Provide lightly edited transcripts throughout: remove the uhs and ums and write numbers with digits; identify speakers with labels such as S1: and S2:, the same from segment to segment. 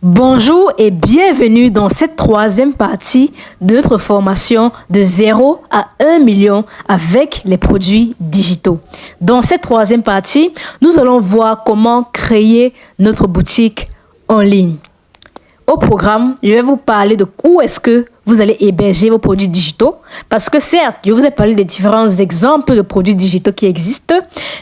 S1: Bonjour et bienvenue dans cette troisième partie de notre formation de 0 à 1 million avec les produits digitaux. Dans cette troisième partie, nous allons voir comment créer notre boutique en ligne. Au programme, je vais vous parler de où est-ce que vous allez héberger vos produits digitaux. Parce que certes, je vous ai parlé des différents exemples de produits digitaux qui existent,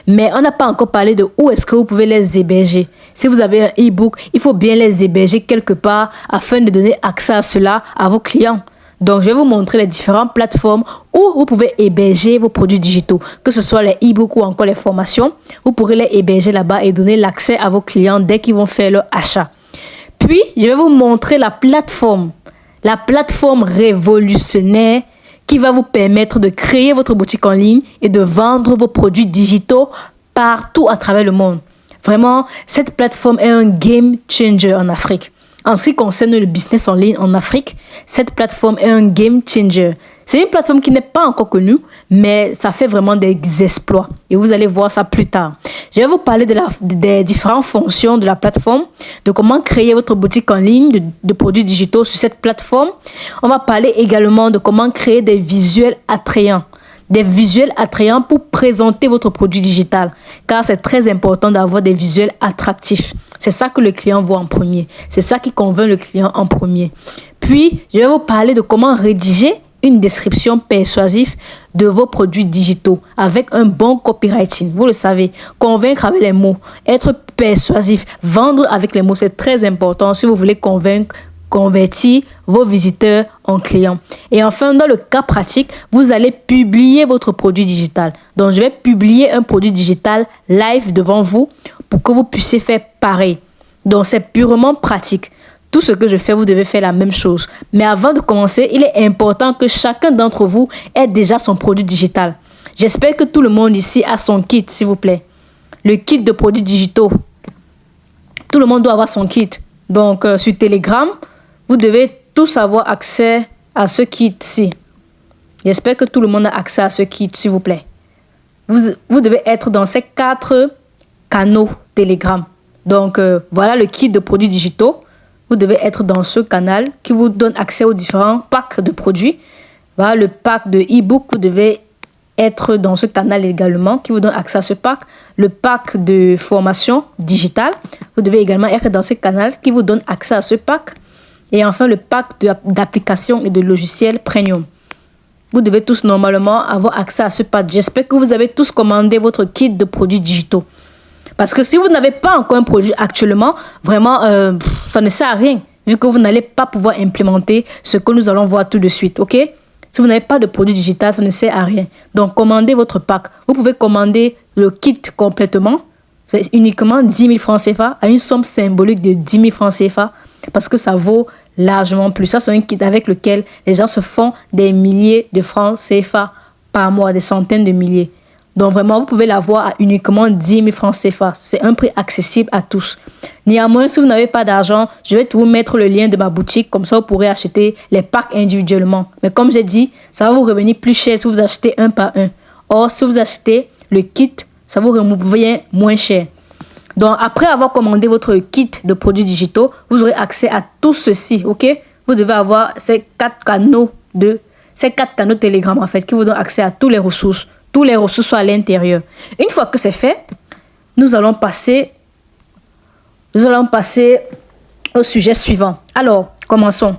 S1: mais on n'a pas encore parlé de où est-ce que vous pouvez les héberger. Si vous avez un e-book, il faut bien les héberger quelque part afin de donner accès à cela à vos clients. Donc, je vais vous montrer les différentes plateformes où vous pouvez héberger vos produits digitaux, que ce soit les e-books ou encore les formations. Vous pourrez les héberger là-bas et donner l'accès à vos clients dès qu'ils vont faire leur achat. Puis, je vais vous montrer la plateforme révolutionnaire qui va vous permettre de créer votre boutique en ligne et de vendre vos produits digitaux partout à travers le monde. Vraiment, cette plateforme est un game changer en Afrique. En ce qui concerne le business en ligne en Afrique, cette plateforme est un game changer. C'est une plateforme qui n'est pas encore connue, mais ça fait vraiment des exploits. Et vous allez voir ça plus tard. Je vais vous parler des différentes fonctions de la plateforme, de comment créer votre boutique en ligne de produits digitaux sur cette plateforme. On va parler également de comment créer des visuels attrayants. Des visuels attrayants pour présenter votre produit digital. Car c'est très important d'avoir des visuels attractifs. C'est ça que le client voit en premier. C'est ça qui convainc le client en premier. Puis, je vais vous parler de comment rédiger une description persuasive de vos produits digitaux avec un bon copywriting. Vous le savez, convaincre avec les mots, être persuasif, vendre avec les mots, c'est très important si vous voulez convertir vos visiteurs en clients. Et enfin, dans le cas pratique, vous allez publier votre produit digital. Donc, je vais publier un produit digital live devant vous pour que vous puissiez faire pareil. Donc, c'est purement pratique. Tout ce que je fais, vous devez faire la même chose. Mais avant de commencer, il est important que chacun d'entre vous ait déjà son produit digital. J'espère que tout le monde ici a son kit, s'il vous plaît. Le kit de produits digitaux. Tout le monde doit avoir son kit. Donc, sur Telegram, vous devez tous avoir accès à ce kit-ci. J'espère que tout le monde a accès à ce kit, s'il vous plaît. Vous devez être dans ces 4 canaux Telegram. Donc, voilà le kit de produits digitaux. Vous devez être dans ce canal qui vous donne accès aux différents packs de produits. Voilà le pack de e-book. Vous devez être dans ce canal également qui vous donne accès à ce pack. Le pack de formation digitale. Vous devez également être dans ce canal qui vous donne accès à ce pack. Et enfin, le pack d'applications et de logiciels premium. Vous devez tous normalement avoir accès à ce pack. J'espère que vous avez tous commandé votre kit de produits digitaux. Parce que si vous n'avez pas encore un produit actuellement, vraiment, ça ne sert à rien, vu que vous n'allez pas pouvoir implémenter ce que nous allons voir tout de suite, ok? Si vous n'avez pas de produit digital, ça ne sert à rien. Donc, commandez votre pack. Vous pouvez commander le kit complètement. C'est uniquement 10 000 francs CFA à une somme symbolique de 10 000 francs CFA parce que ça vaut largement plus. Ça, c'est un kit avec lequel les gens se font des milliers de francs CFA par mois, des centaines de milliers. Donc vraiment, vous pouvez l'avoir à uniquement 10 000 francs CFA. C'est un prix accessible à tous. Néanmoins, si vous n'avez pas d'argent, je vais vous mettre le lien de ma boutique. Comme ça, vous pourrez acheter les packs individuellement. Mais comme j'ai dit, ça va vous revenir plus cher si vous achetez un par un. Or, si vous achetez le kit, ça vous revient moins cher. Donc, après avoir commandé votre kit de produits digitaux, vous aurez accès à tout ceci, ok? Vous devez avoir ces 4 canaux Telegram, en fait, qui vous donnent accès à toutes les ressources. Tous les ressources sont à l'intérieur. Une fois que c'est fait, nous allons passer au sujet suivant. Alors, commençons.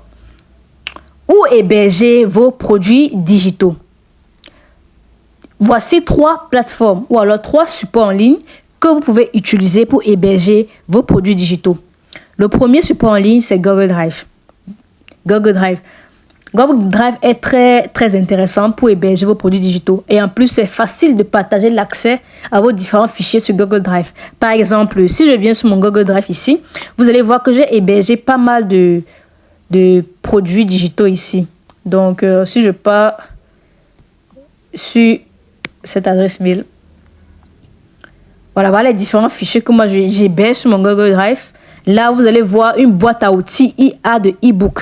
S1: Où héberger vos produits digitaux? Voici 3 plateformes ou alors 3 supports en ligne que vous pouvez utiliser pour héberger vos produits digitaux. Le premier support en ligne, c'est Google Drive. Google Drive est très, très intéressant pour héberger vos produits digitaux. Et en plus, c'est facile de partager l'accès à vos différents fichiers sur Google Drive. Par exemple, si je viens sur mon Google Drive ici, vous allez voir que j'ai hébergé pas mal de produits digitaux ici. Donc, si je pars sur cette adresse mail, voilà les différents fichiers que moi j'héberge sur mon Google Drive. Là, vous allez voir une boîte à outils IA de e-book.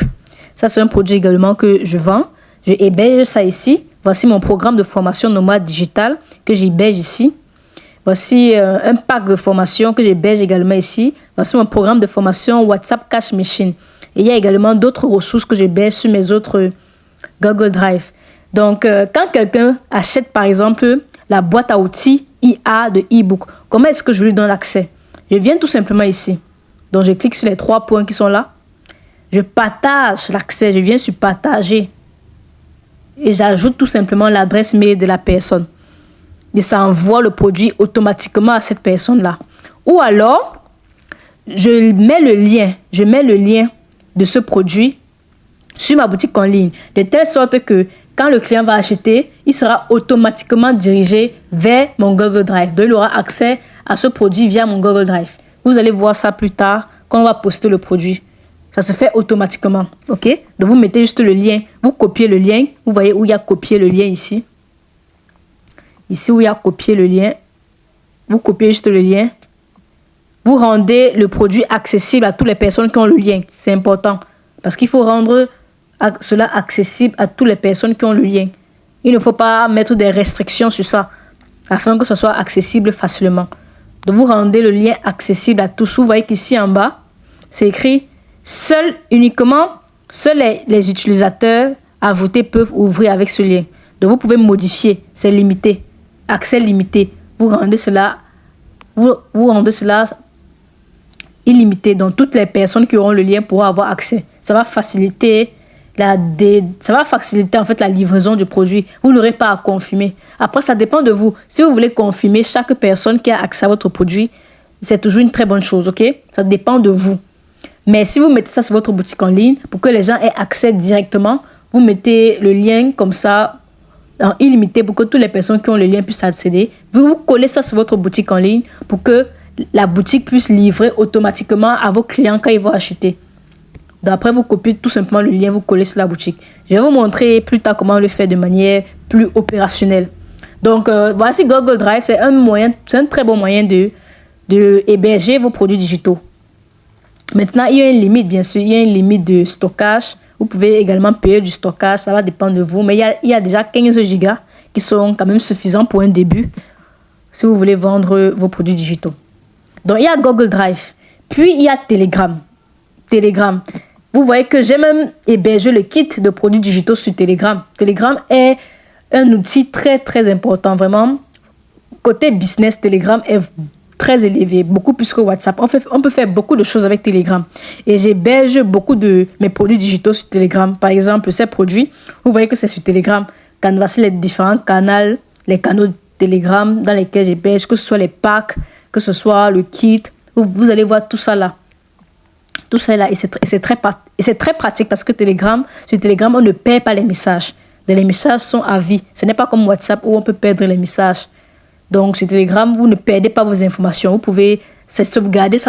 S1: Ça, c'est un produit également que je vends. Je héberge ça ici. Voici mon programme de formation nomade digitale que j'héberge ici. Voici un pack de formation que j'héberge également ici. Voici mon programme de formation WhatsApp Cash Machine. Et il y a également d'autres ressources que j'héberge sur mes autres Google Drive. Donc, quand quelqu'un achète par exemple la boîte à outils IA de e-book, comment est-ce que je lui donne l'accès? Je viens tout simplement ici. Donc, je clique sur les 3 points qui sont là. Je partage l'accès. Je viens sur partager. Et j'ajoute tout simplement l'adresse mail de la personne. Et ça envoie le produit automatiquement à cette personne-là. Ou alors, je mets le lien de ce produit sur ma boutique en ligne. De telle sorte que quand le client va acheter, il sera automatiquement dirigé vers mon Google Drive. Donc, il aura accès à ce produit via mon Google Drive. Vous allez voir ça plus tard quand on va poster le produit. Ça se fait automatiquement. OK? Donc, vous mettez juste le lien. Vous copiez le lien. Vous voyez où il y a copié le lien ici. Ici où il y a copié le lien. Vous copiez juste le lien. Vous rendez le produit accessible à toutes les personnes qui ont le lien. C'est important. Parce qu'il faut rendre cela accessible à toutes les personnes qui ont le lien. Il ne faut pas mettre des restrictions sur ça afin que ce soit accessible facilement. Donc, vous rendez le lien accessible à tous. Vous voyez qu'ici en bas, c'est écrit « Seuls les utilisateurs à voter peuvent ouvrir avec ce lien ». Donc, vous pouvez modifier. C'est limité. Accès limité. Vous rendez cela illimité. Donc, toutes les personnes qui auront le lien pourront avoir accès. Ça va faciliter en fait la livraison du produit. Vous n'aurez pas à confirmer. Après, ça dépend de vous. Si vous voulez confirmer chaque personne qui a accès à votre produit, c'est toujours une très bonne chose, ok? Ça dépend de vous. Mais si vous mettez ça sur votre boutique en ligne, pour que les gens aient accès directement, vous mettez le lien comme ça, en illimité, pour que toutes les personnes qui ont le lien puissent accéder. Vous collez ça sur votre boutique en ligne pour que la boutique puisse livrer automatiquement à vos clients quand ils vont acheter. Donc après, vous copiez tout simplement le lien, vous collez sur la boutique. Je vais vous montrer plus tard comment le faire de manière plus opérationnelle. Donc, voici Google Drive. C'est un très bon moyen de héberger vos produits digitaux. Maintenant, il y a une limite, bien sûr. Il y a une limite de stockage. Vous pouvez également payer du stockage. Ça va dépendre de vous. Mais il y a déjà 15 gigas qui sont quand même suffisants pour un début si vous voulez vendre vos produits digitaux. Donc, il y a Google Drive. Puis, il y a Telegram. Vous voyez que j'ai même hébergé le kit de produits digitaux sur Telegram. Telegram est un outil très, très important. Vraiment, côté business, Telegram est très élevé, beaucoup plus que WhatsApp. On peut faire beaucoup de choses avec Telegram. Et j'héberge beaucoup de mes produits digitaux sur Telegram. Par exemple, ces produits, vous voyez que c'est sur Telegram. Voici les différents canaux, les canaux de Telegram dans lesquels j'héberge, que ce soit les packs, que ce soit le kit. Vous allez voir tout ça là. Tout ça là, et c'est très pratique parce que sur Telegram, on ne perd pas les messages. Les messages sont à vie. Ce n'est pas comme WhatsApp où on peut perdre les messages. Donc, sur Telegram, vous ne perdez pas vos informations. Vous pouvez se sauvegarder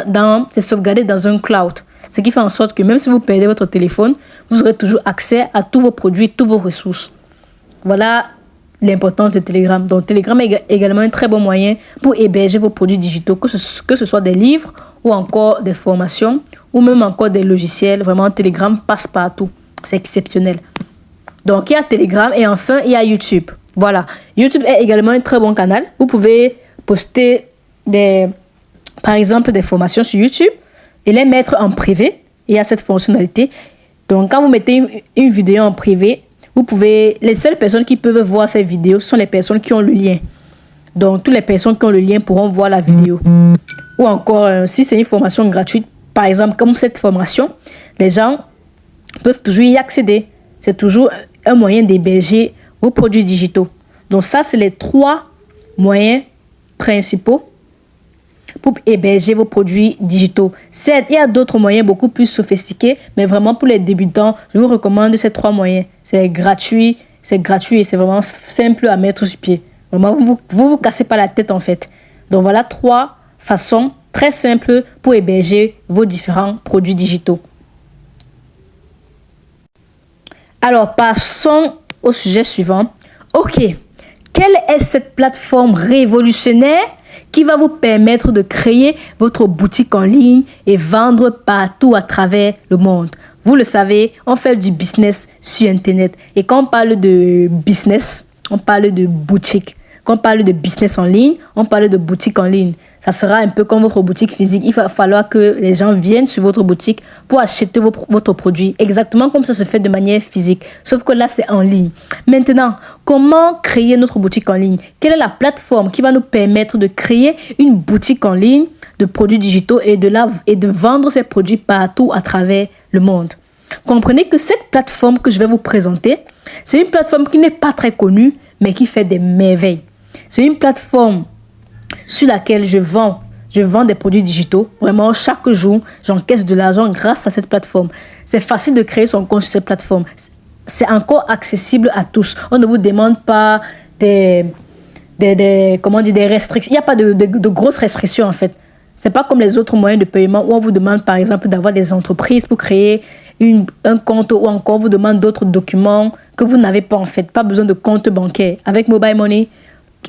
S1: dans un cloud. Ce qui fait en sorte que même si vous perdez votre téléphone, vous aurez toujours accès à tous vos produits, toutes vos ressources. Voilà l'importance de Telegram. Donc, Telegram est également un très bon moyen pour héberger vos produits digitaux, que ce soit des livres ou encore des formations ou même encore des logiciels. Vraiment, Telegram passe partout. C'est exceptionnel. Donc, il y a Telegram et enfin, il y a YouTube. Voilà. YouTube est également un très bon canal. Vous pouvez poster par exemple, des formations sur YouTube et les mettre en privé. Il y a cette fonctionnalité. Donc, quand vous mettez une vidéo en privé, les seules personnes qui peuvent voir ces vidéos sont les personnes qui ont le lien. Donc, toutes les personnes qui ont le lien pourront voir la vidéo. Ou encore, si c'est une formation gratuite, par exemple, comme cette formation, les gens peuvent toujours y accéder. C'est toujours un moyen d'héberger vos produits digitaux. Donc, ça, c'est les 3 moyens principaux pour héberger vos produits digitaux. Certes, il y a d'autres moyens beaucoup plus sophistiqués, mais vraiment pour les débutants, je vous recommande ces 3 moyens. C'est gratuit et c'est vraiment simple à mettre sur pied. Vraiment, vous cassez pas la tête en fait. Donc voilà 3 façons très simples pour héberger vos différents produits digitaux. Alors, passons au sujet suivant. Ok, quelle est cette plateforme révolutionnaire qui va vous permettre de créer votre boutique en ligne et vendre partout à travers le monde? Vous le savez, on fait du business sur Internet. Et quand on parle de business, on parle de boutique. Quand on parle de business en ligne, on parle de boutique en ligne. Ça sera un peu comme votre boutique physique. Il va falloir que les gens viennent sur votre boutique pour acheter votre produit. Exactement comme ça se fait de manière physique. Sauf que là, c'est en ligne. Maintenant, comment créer notre boutique en ligne? Quelle est la plateforme qui va nous permettre de créer une boutique en ligne de produits digitaux et de vendre ces produits partout à travers le monde? Comprenez que cette plateforme que je vais vous présenter, c'est une plateforme qui n'est pas très connue, mais qui fait des merveilles. C'est une plateforme sur laquelle je vends des produits digitaux. Vraiment, chaque jour, j'encaisse de l'argent grâce à cette plateforme. C'est facile de créer son compte sur cette plateforme. C'est encore accessible à tous. On ne vous demande pas des restrictions. Il n'y a pas de grosses restrictions, en fait. C'est pas comme les autres moyens de paiement où on vous demande, par exemple, d'avoir des entreprises pour créer un compte ou encore on vous demande d'autres documents que vous n'avez pas, en fait. Pas besoin de compte bancaire. Avec Mobile Money,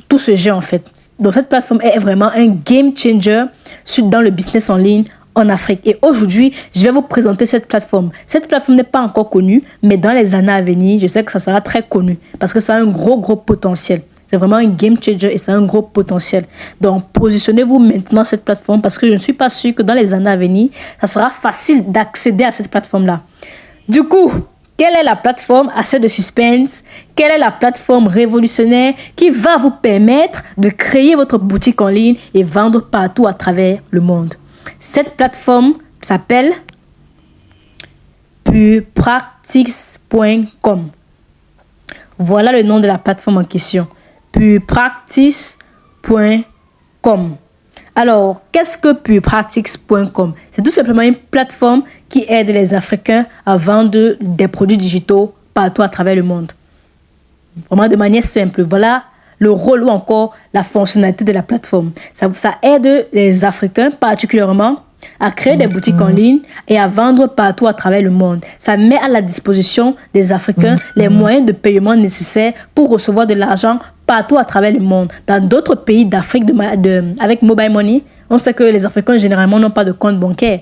S1: tout ce jeu, en fait. Donc, cette plateforme est vraiment un game changer dans le business en ligne en Afrique. Et aujourd'hui, je vais vous présenter cette plateforme. Cette plateforme n'est pas encore connue, mais dans les années à venir, je sais que ça sera très connu parce que ça a un gros potentiel. C'est vraiment un game changer et c'est un gros potentiel. Donc, positionnez-vous maintenant sur cette plateforme parce que je ne suis pas sûre que dans les années à venir, ça sera facile d'accéder à cette plateforme-là. Du coup, quelle est la plateforme assez de suspense? Quelle est la plateforme révolutionnaire qui va vous permettre de créer votre boutique en ligne et vendre partout à travers le monde? Cette plateforme s'appelle purepractice.com. Voilà le nom de la plateforme en question. purepractice.com. Alors, qu'est-ce que purepractice.com? C'est tout simplement une plateforme qui aide les Africains à vendre des produits digitaux partout à travers le monde. Vraiment de manière simple. Voilà le rôle ou encore la fonctionnalité de la plateforme. Ça aide les Africains particulièrement à créer des boutiques en ligne et à vendre partout à travers le monde. Ça met à la disposition des Africains les moyens de paiement nécessaires pour recevoir de l'argent partout à travers le monde. Dans d'autres pays d'Afrique, avec Mobile Money, on sait que les Africains généralement n'ont pas de compte bancaire.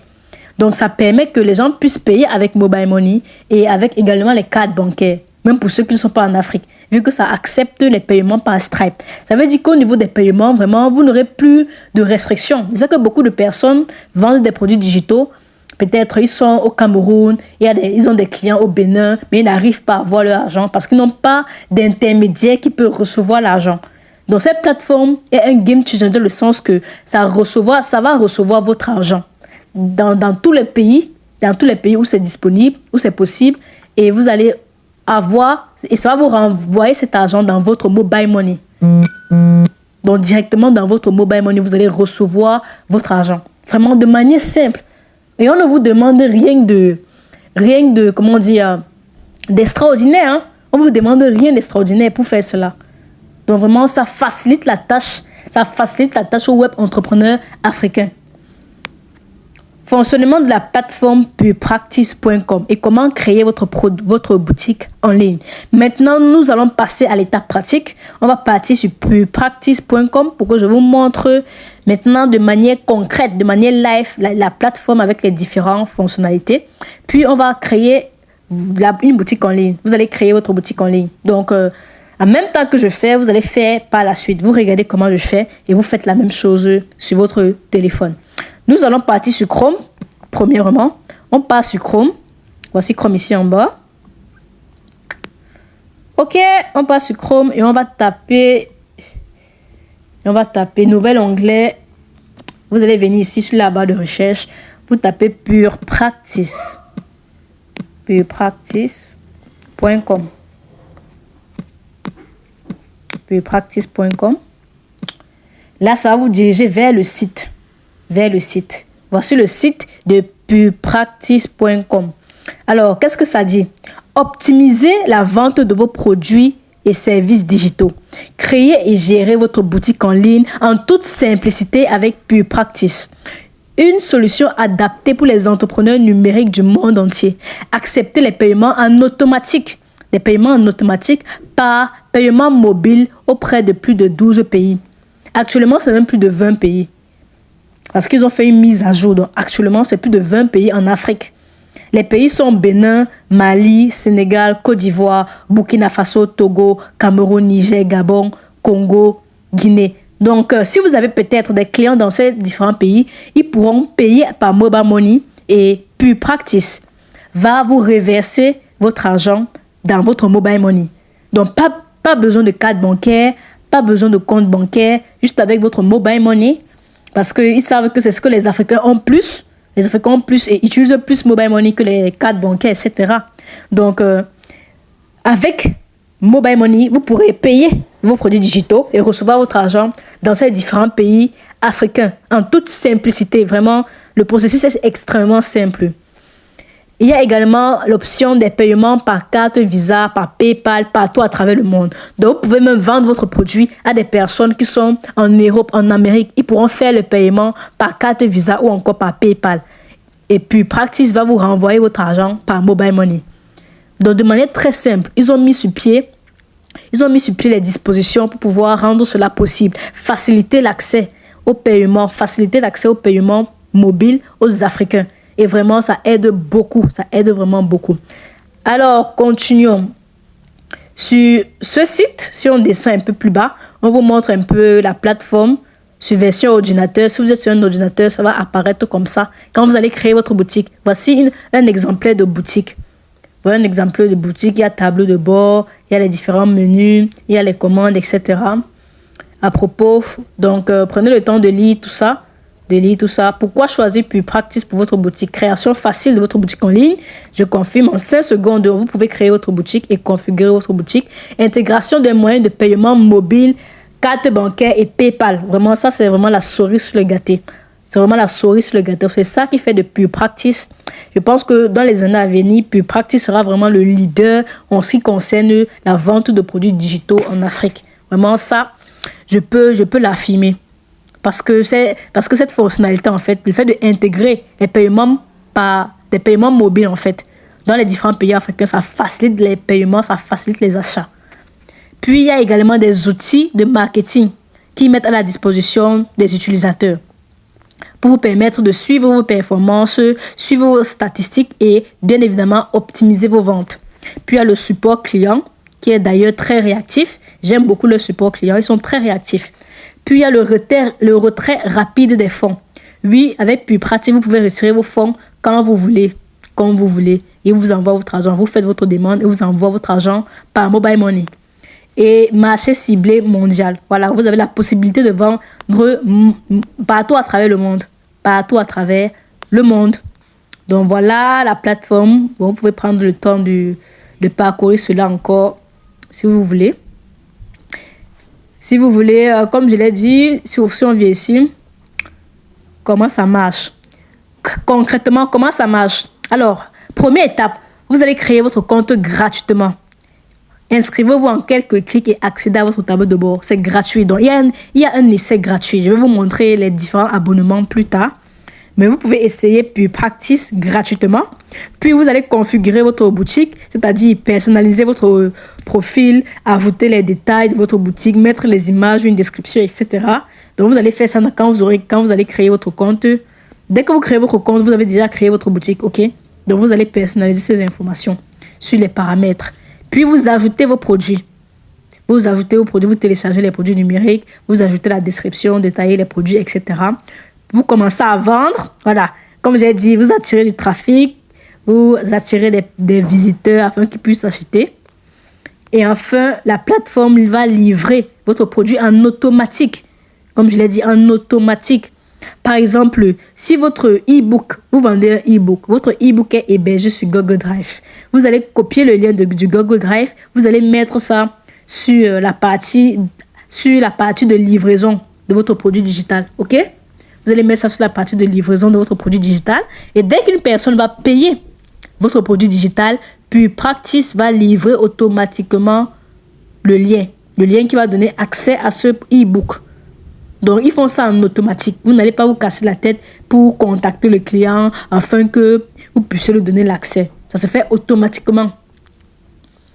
S1: Donc ça permet que les gens puissent payer avec Mobile Money et avec également les cartes bancaires, même pour ceux qui ne sont pas en Afrique, vu que ça accepte les paiements par Stripe. Ça veut dire qu'au niveau des paiements, vraiment, vous n'aurez plus de restrictions. C'est ça que beaucoup de personnes vendent des produits digitaux. Peut-être ils sont au Cameroun, ils ont des clients au Bénin, mais ils n'arrivent pas à avoir leur argent parce qu'ils n'ont pas d'intermédiaire qui peut recevoir l'argent. Donc cette plateforme est un game changer dans le sens que ça va recevoir votre argent dans tous les pays où c'est disponible, où c'est possible, et vous allez avoir, et ça va vous renvoyer cet argent dans votre Mobile Money. Donc directement dans votre Mobile Money, vous allez recevoir votre argent. Vraiment de manière simple. Et on ne vous demande rien de d'extraordinaire. Hein? On ne vous demande rien d'extraordinaire pour faire cela. Donc vraiment, ça facilite la tâche aux web entrepreneurs africains. Fonctionnement de la plateforme purepractice.com et comment créer votre boutique en ligne. Maintenant, nous allons passer à l'étape pratique. On va partir sur purepractice.com pour que je vous montre maintenant de manière concrète, de manière live, la plateforme avec les différentes fonctionnalités. Puis, on va créer une boutique en ligne. Vous allez créer votre boutique en ligne. Donc, en même temps que je fais, vous allez faire par la suite. Vous regardez comment je fais et vous faites la même chose sur votre téléphone. Nous allons partir sur Chrome. Premièrement, on part sur Chrome. Voici Chrome ici en bas. Ok, on part sur Chrome et on va taper nouvel onglet. Vous allez venir ici sur la barre de recherche. Vous tapez Pure Practice. Purepractice.com. Purepractice.com. Là, ça va vous diriger vers le site. Voici le site de purepractice.com. Alors, qu'est-ce que ça dit? Optimisez la vente de vos produits et services digitaux. Créez et gérez votre boutique en ligne en toute simplicité avec PurePractice. Une solution adaptée pour les entrepreneurs numériques du monde entier. Acceptez les paiements en automatique. Les paiements en automatique par paiement mobile auprès de plus de 12 pays. Actuellement, c'est même plus de 20 pays. Parce qu'ils ont fait une mise à jour. Donc, actuellement, c'est plus de 20 pays en Afrique. Les pays sont Bénin, Mali, Sénégal, Côte d'Ivoire, Burkina Faso, Togo, Cameroun, Niger, Gabon, Congo, Guinée. Donc, si vous avez peut-être des clients dans ces différents pays, ils pourront payer par mobile money et puis Practice va vous reverser votre argent dans votre mobile money. Donc, pas besoin de carte bancaire, pas besoin de compte bancaire, juste avec votre mobile money parce qu'ils savent que c'est ce que les Africains ont plus. Les Africains ont plus et utilisent plus mobile money que les cartes bancaires, etc. Donc, avec mobile money, vous pourrez payer vos produits digitaux et recevoir votre argent dans ces différents pays africains en toute simplicité. Vraiment, le processus est extrêmement simple. Il y a également l'option des paiements par carte Visa, par PayPal, partout à travers le monde. Donc, vous pouvez même vendre votre produit à des personnes qui sont en Europe, en Amérique. Ils pourront faire le paiement par carte Visa ou encore par PayPal. Et puis, Practice va vous renvoyer votre argent par mobile money. Donc, de manière très simple, ils ont mis sur pied les dispositions pour pouvoir rendre cela possible. Faciliter l'accès au paiement mobile aux Africains. Et vraiment, ça aide beaucoup. Ça aide vraiment beaucoup. Alors, continuons. Sur ce site, si on descend un peu plus bas, on vous montre un peu la plateforme sur version ordinateur. Si vous êtes sur un ordinateur, ça va apparaître comme ça. Quand vous allez créer votre boutique, voici un exemplaire de boutique. Voilà un exemplaire de boutique. Il y a tableau de bord, il y a les différents menus, il y a les commandes, etc. À propos, donc prenez le temps de lire tout ça. Pourquoi choisir puis Practice pour votre boutique? Création facile de votre boutique en ligne. Je confirme en 5 secondes, vous pouvez créer votre boutique et configurer votre boutique. Intégration des moyens de paiement mobile, carte bancaire et PayPal. Vraiment, ça, c'est vraiment la cerise sur le gâteau. C'est ça qui fait de Pure Practice. Je pense que dans les années à venir, Pure Practice sera vraiment le leader en ce qui concerne la vente de produits digitaux en Afrique. Vraiment, ça, je peux l'affirmer. Parce que cette fonctionnalité, en fait, le fait d'intégrer des paiements mobiles, en fait, dans les différents pays africains, ça facilite les paiements, ça facilite les achats. Puis, il y a également des outils de marketing qui mettent à la disposition des utilisateurs pour vous permettre de suivre vos performances, suivre vos statistiques et, bien évidemment, optimiser vos ventes. Puis, il y a le support client qui est d'ailleurs très réactif. J'aime beaucoup le support client, ils sont très réactifs. Puis, il y a le retrait rapide des fonds. Oui, avec Pure Practice, vous pouvez retirer vos fonds quand vous voulez, comme vous voulez. Et vous envoie votre argent. Vous faites votre demande et vous envoie votre argent par mobile money. Et marché ciblé mondial. Voilà, vous avez la possibilité de vendre partout à travers le monde. Donc, voilà la plateforme. Bon, vous pouvez prendre le temps de parcourir cela encore si vous voulez. Si vous voulez, comme je l'ai dit, si on vient ici, comment ça marche? Concrètement, comment ça marche? Alors, première étape, vous allez créer votre compte gratuitement. Inscrivez-vous en quelques clics et accédez à votre tableau de bord. C'est gratuit. Donc, il y a un essai gratuit. Je vais vous montrer les différents abonnements plus tard. Mais vous pouvez essayer Pure Practice gratuitement. Puis, vous allez configurer votre boutique, c'est-à-dire personnaliser votre profil, ajouter les détails de votre boutique, mettre les images, une description, etc. Donc, vous allez faire ça quand vous allez créer votre compte. Dès que vous créez votre compte, vous avez déjà créé votre boutique, ok? Donc, vous allez personnaliser ces informations sur les paramètres. Puis, vous ajoutez vos produits. Vous téléchargez les produits numériques, vous ajoutez la description, détaillez les produits, etc. Vous commencez à vendre. Voilà, comme j'ai dit, vous attirez du trafic, vous attirez des visiteurs afin qu'ils puissent acheter. Et enfin, la plateforme va livrer votre produit en automatique. Comme je l'ai dit, en automatique. Par exemple, si votre e-book, vous vendez un e-book, votre e-book est hébergé sur Google Drive. Vous allez copier le lien du Google Drive, vous allez mettre ça sur la partie de livraison de votre produit digital. OK? Vous allez mettre ça sur la partie de livraison de votre produit digital. Et dès qu'une personne va payer votre produit digital, puis Practice va livrer automatiquement le lien qui va donner accès à ce e-book. Donc, ils font ça en automatique. Vous n'allez pas vous casser la tête pour contacter le client afin que vous puissiez lui donner l'accès. Ça se fait automatiquement.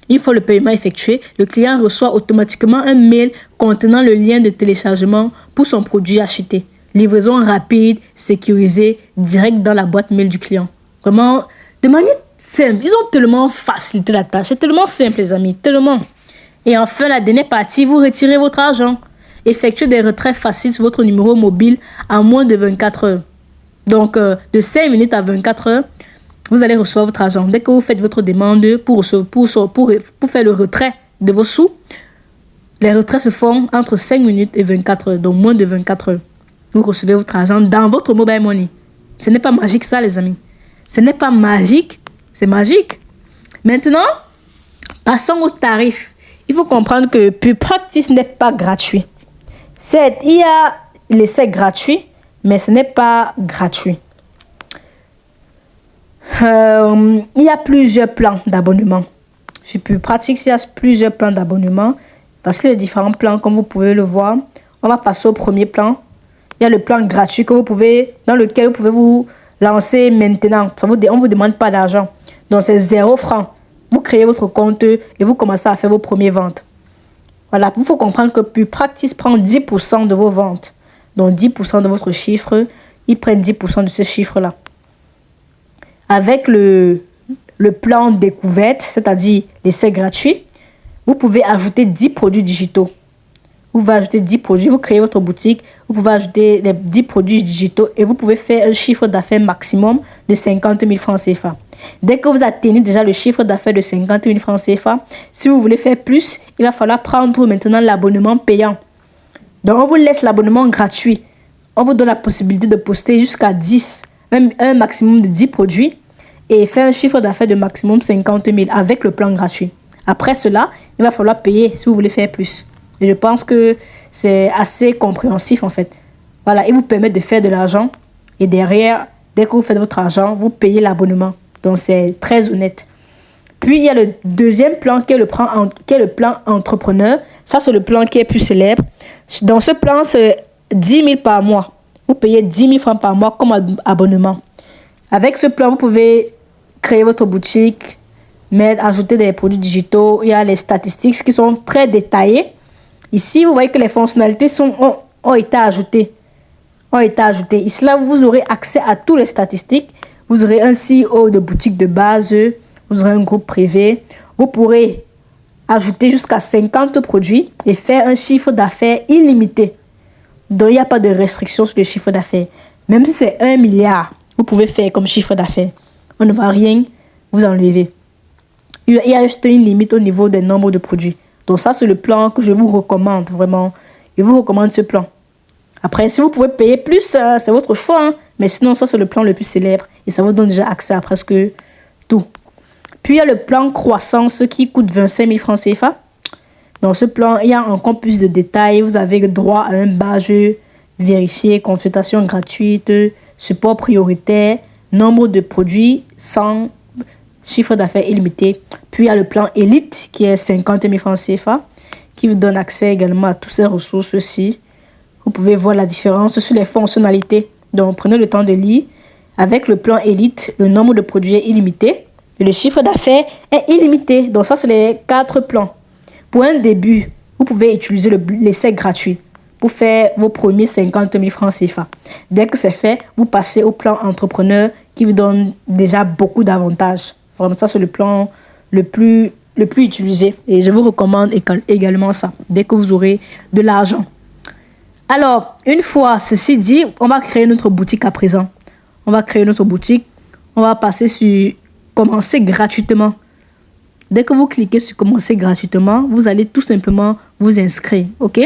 S1: Une fois le paiement effectué, le client reçoit automatiquement un mail contenant le lien de téléchargement pour son produit acheté. Livraison rapide, sécurisée, direct dans la boîte mail du client. Vraiment, de manière simple. Ils ont tellement facilité la tâche. C'est tellement simple, les amis. Tellement. Et enfin, la dernière partie, vous retirez votre argent. effectuer des retraits faciles sur votre numéro mobile en moins de 24 heures. Donc, de 5 minutes à 24 heures, vous allez recevoir votre argent. Dès que vous faites votre demande pour faire le retrait de vos sous, les retraits se font entre 5 minutes et 24 heures, donc moins de 24 heures. Vous recevez votre argent dans votre mobile money. Ce n'est pas magique ça, les amis. Ce n'est pas magique, c'est magique. Maintenant, passons aux tarifs. Il faut comprendre que PurePractice n'est pas gratuit. Certes, il y a l'essai gratuit, mais ce n'est pas gratuit. Il y a plusieurs plans d'abonnement. Sur PurePractice, il y a plusieurs plans d'abonnement. Parce que les différents plans, comme vous pouvez le voir, on va passer au premier plan. Il y a le plan gratuit dans lequel vous pouvez vous lancer maintenant. On ne vous demande pas d'argent. Donc, c'est 0 francs. Vous créez votre compte et vous commencez à faire vos premières ventes. Voilà, il faut comprendre que PurePractice prend 10% de vos ventes. Donc, 10% de votre chiffre, ils prennent 10% de ce chiffre-là. Avec le plan découverte, c'est-à-dire l'essai gratuit, vous pouvez ajouter 10 produits digitaux. Vous pouvez ajouter 10 produits, vous créez votre boutique, vous pouvez ajouter les 10 produits digitaux et vous pouvez faire un chiffre d'affaires maximum de 50 000 francs CFA. Dès que vous atteignez déjà le chiffre d'affaires de 50 000 francs CFA, si vous voulez faire plus, il va falloir prendre maintenant l'abonnement payant. Donc, on vous laisse l'abonnement gratuit. On vous donne la possibilité de poster jusqu'à 10, un maximum de 10 produits et faire un chiffre d'affaires de maximum 50 000 avec le plan gratuit. Après cela, il va falloir payer si vous voulez faire plus. Et je pense que c'est assez compréhensif en fait. Voilà, il vous permet de faire de l'argent. Et derrière, dès que vous faites votre argent, vous payez l'abonnement. Donc c'est très honnête. Puis il y a le deuxième plan qui est le plan entrepreneur. Ça, c'est le plan qui est plus célèbre. Dans ce plan, c'est 10 000 par mois. Vous payez 10 000 francs par mois comme abonnement. Avec ce plan, vous pouvez créer votre boutique, ajouter des produits digitaux. Il y a les statistiques qui sont très détaillées. Ici, vous voyez que les fonctionnalités ont été ajoutées. Ici, là, vous aurez accès à toutes les statistiques. Vous aurez un CEO de boutique de base. Vous aurez un groupe privé. Vous pourrez ajouter jusqu'à 50 produits et faire un chiffre d'affaires illimité. Donc, il n'y a pas de restriction sur le chiffre d'affaires. Même si c'est 1 milliard, vous pouvez faire comme chiffre d'affaires. On ne va rien vous enlever. Il y a juste une limite au niveau des nombres de produits. Donc ça, c'est le plan que je vous recommande, vraiment. Je vous recommande ce plan. Après, si vous pouvez payer plus, c'est votre choix. Hein. Mais sinon, ça, c'est le plan le plus célèbre. Et ça vous donne déjà accès à presque tout. Puis, il y a le plan croissance qui coûte 25 000 francs CFA. Dans ce plan, il y a encore plus de détails. Vous avez droit à un badge vérifié, consultation gratuite, support prioritaire, nombre de produits sans chiffre d'affaires illimité. Puis il y a le plan élite qui est 50 000 francs CFA qui vous donne accès également à toutes ces ressources-ci. Vous pouvez voir la différence sur les fonctionnalités. Donc prenez le temps de lire. Avec le plan élite, le nombre de produits est illimité et le chiffre d'affaires est illimité. Donc ça, c'est les 4 plans. Pour un début, vous pouvez utiliser l'essai gratuit pour faire vos premiers 50 000 francs CFA. Dès que c'est fait, vous passez au plan entrepreneur qui vous donne déjà beaucoup d'avantages. Vraiment, ça, c'est le plan le plus utilisé. Et je vous recommande également ça, dès que vous aurez de l'argent. Alors, une fois ceci dit, on va créer notre boutique à présent. On va créer notre boutique. On va passer sur commencer gratuitement. Dès que vous cliquez sur commencer gratuitement, vous allez tout simplement vous inscrire. OK?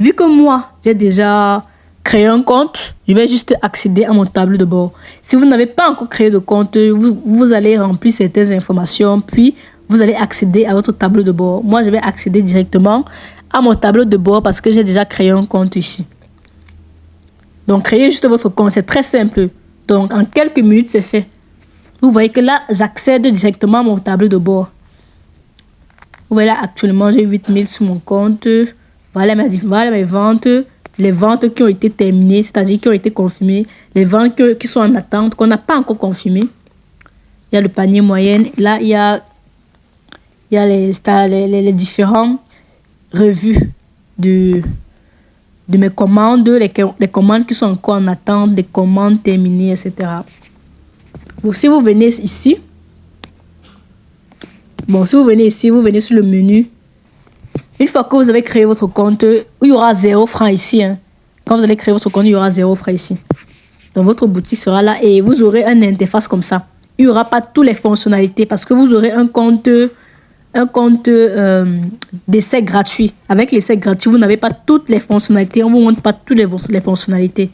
S1: Vu que moi, j'ai déjà créé un compte, je vais juste accéder à mon tableau de bord. Si vous n'avez pas encore créé de compte, vous allez remplir certaines informations, puis vous allez accéder à votre tableau de bord. Moi, je vais accéder directement à mon tableau de bord parce que j'ai déjà créé un compte ici. Donc, créez juste votre compte, c'est très simple. Donc, en quelques minutes, c'est fait. Vous voyez que là, j'accède directement à mon tableau de bord. Vous voyez là, actuellement, j'ai 8 000 sur mon compte. Voilà mes ventes. Les ventes qui ont été terminées, c'est-à-dire qui ont été confirmées. Les ventes qui sont en attente, qu'on n'a pas encore confirmées. Il y a le panier moyen. Là, il y a les différentes revues de mes commandes, les commandes qui sont encore en attente, des commandes terminées, etc. Donc, si vous venez ici, vous venez sur le menu Une fois que vous avez créé votre compte, il y aura 0 francs ici. Hein. Quand vous allez créer votre compte, il y aura 0 francs ici. Donc, votre boutique sera là et vous aurez une interface comme ça. Il n'y aura pas toutes les fonctionnalités parce que vous aurez un compte d'essai gratuit. Avec l'essai gratuit, vous n'avez pas toutes les fonctionnalités. On ne vous montre pas toutes les fonctionnalités.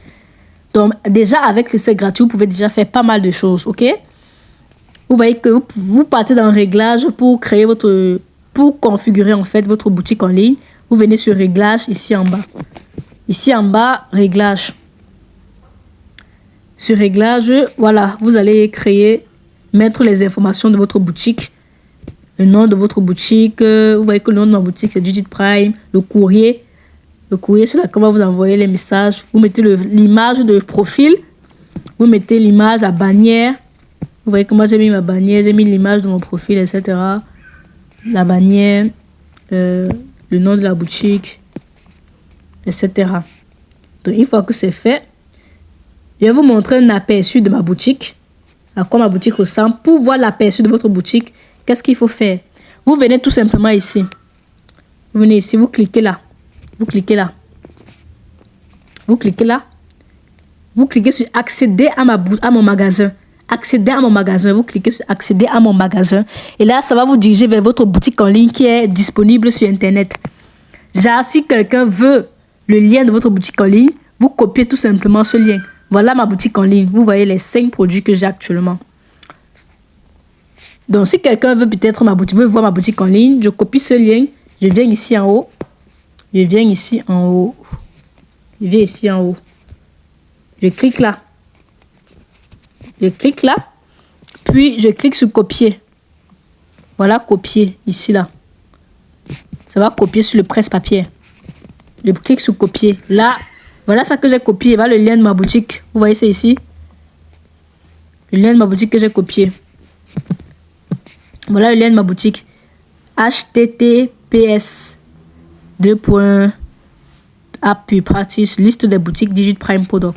S1: Donc, déjà, avec l'essai gratuit, vous pouvez déjà faire pas mal de choses, ok? Vous voyez que vous partez dans Réglage pour créer pour configurer en fait votre boutique en ligne. Vous venez sur Réglage ici en bas. Ici en bas, Réglage. Sur Réglage, voilà, vous allez mettre les informations de votre boutique. Le nom de votre boutique. Vous voyez que le nom de ma boutique, c'est Digit Prime. Le courrier. Le courrier sur lequel on va vous envoyer les messages. Vous mettez l'image de profil. Vous mettez l'image, la bannière. Vous voyez que moi, j'ai mis ma bannière. J'ai mis l'image de mon profil, etc. La bannière. Le nom de la boutique. Etc. Donc, une fois que c'est fait, je vais vous montrer un aperçu de ma boutique. À quoi ma boutique ressemble. Pour voir l'aperçu de votre boutique, qu'est-ce qu'il faut faire? Vous venez tout simplement ici. Vous venez ici, vous cliquez là. Vous cliquez là. Vous cliquez là. Vous cliquez sur accéder à mon magasin. Accéder à mon magasin. Vous cliquez sur accéder à mon magasin. Et là, ça va vous diriger vers votre boutique en ligne qui est disponible sur Internet. Genre, si quelqu'un veut le lien de votre boutique en ligne, vous copiez tout simplement ce lien. Voilà ma boutique en ligne. Vous voyez les 5 produits que j'ai actuellement. Donc, si quelqu'un veut peut-être veut voir ma boutique en ligne, je copie ce lien. Je viens ici en haut. Je viens ici en haut. Je viens ici en haut. Je clique là. Je clique là. Puis, je clique sur copier. Voilà, copier. Ici, là. Ça va copier sur le presse-papier. Je clique sur copier. Là, voilà ça que j'ai copié. Voilà le lien de ma boutique. Vous voyez, c'est ici. Le lien de ma boutique que j'ai copié. Voilà le lien de ma boutique. https practice liste des boutiques Digit Prime Product.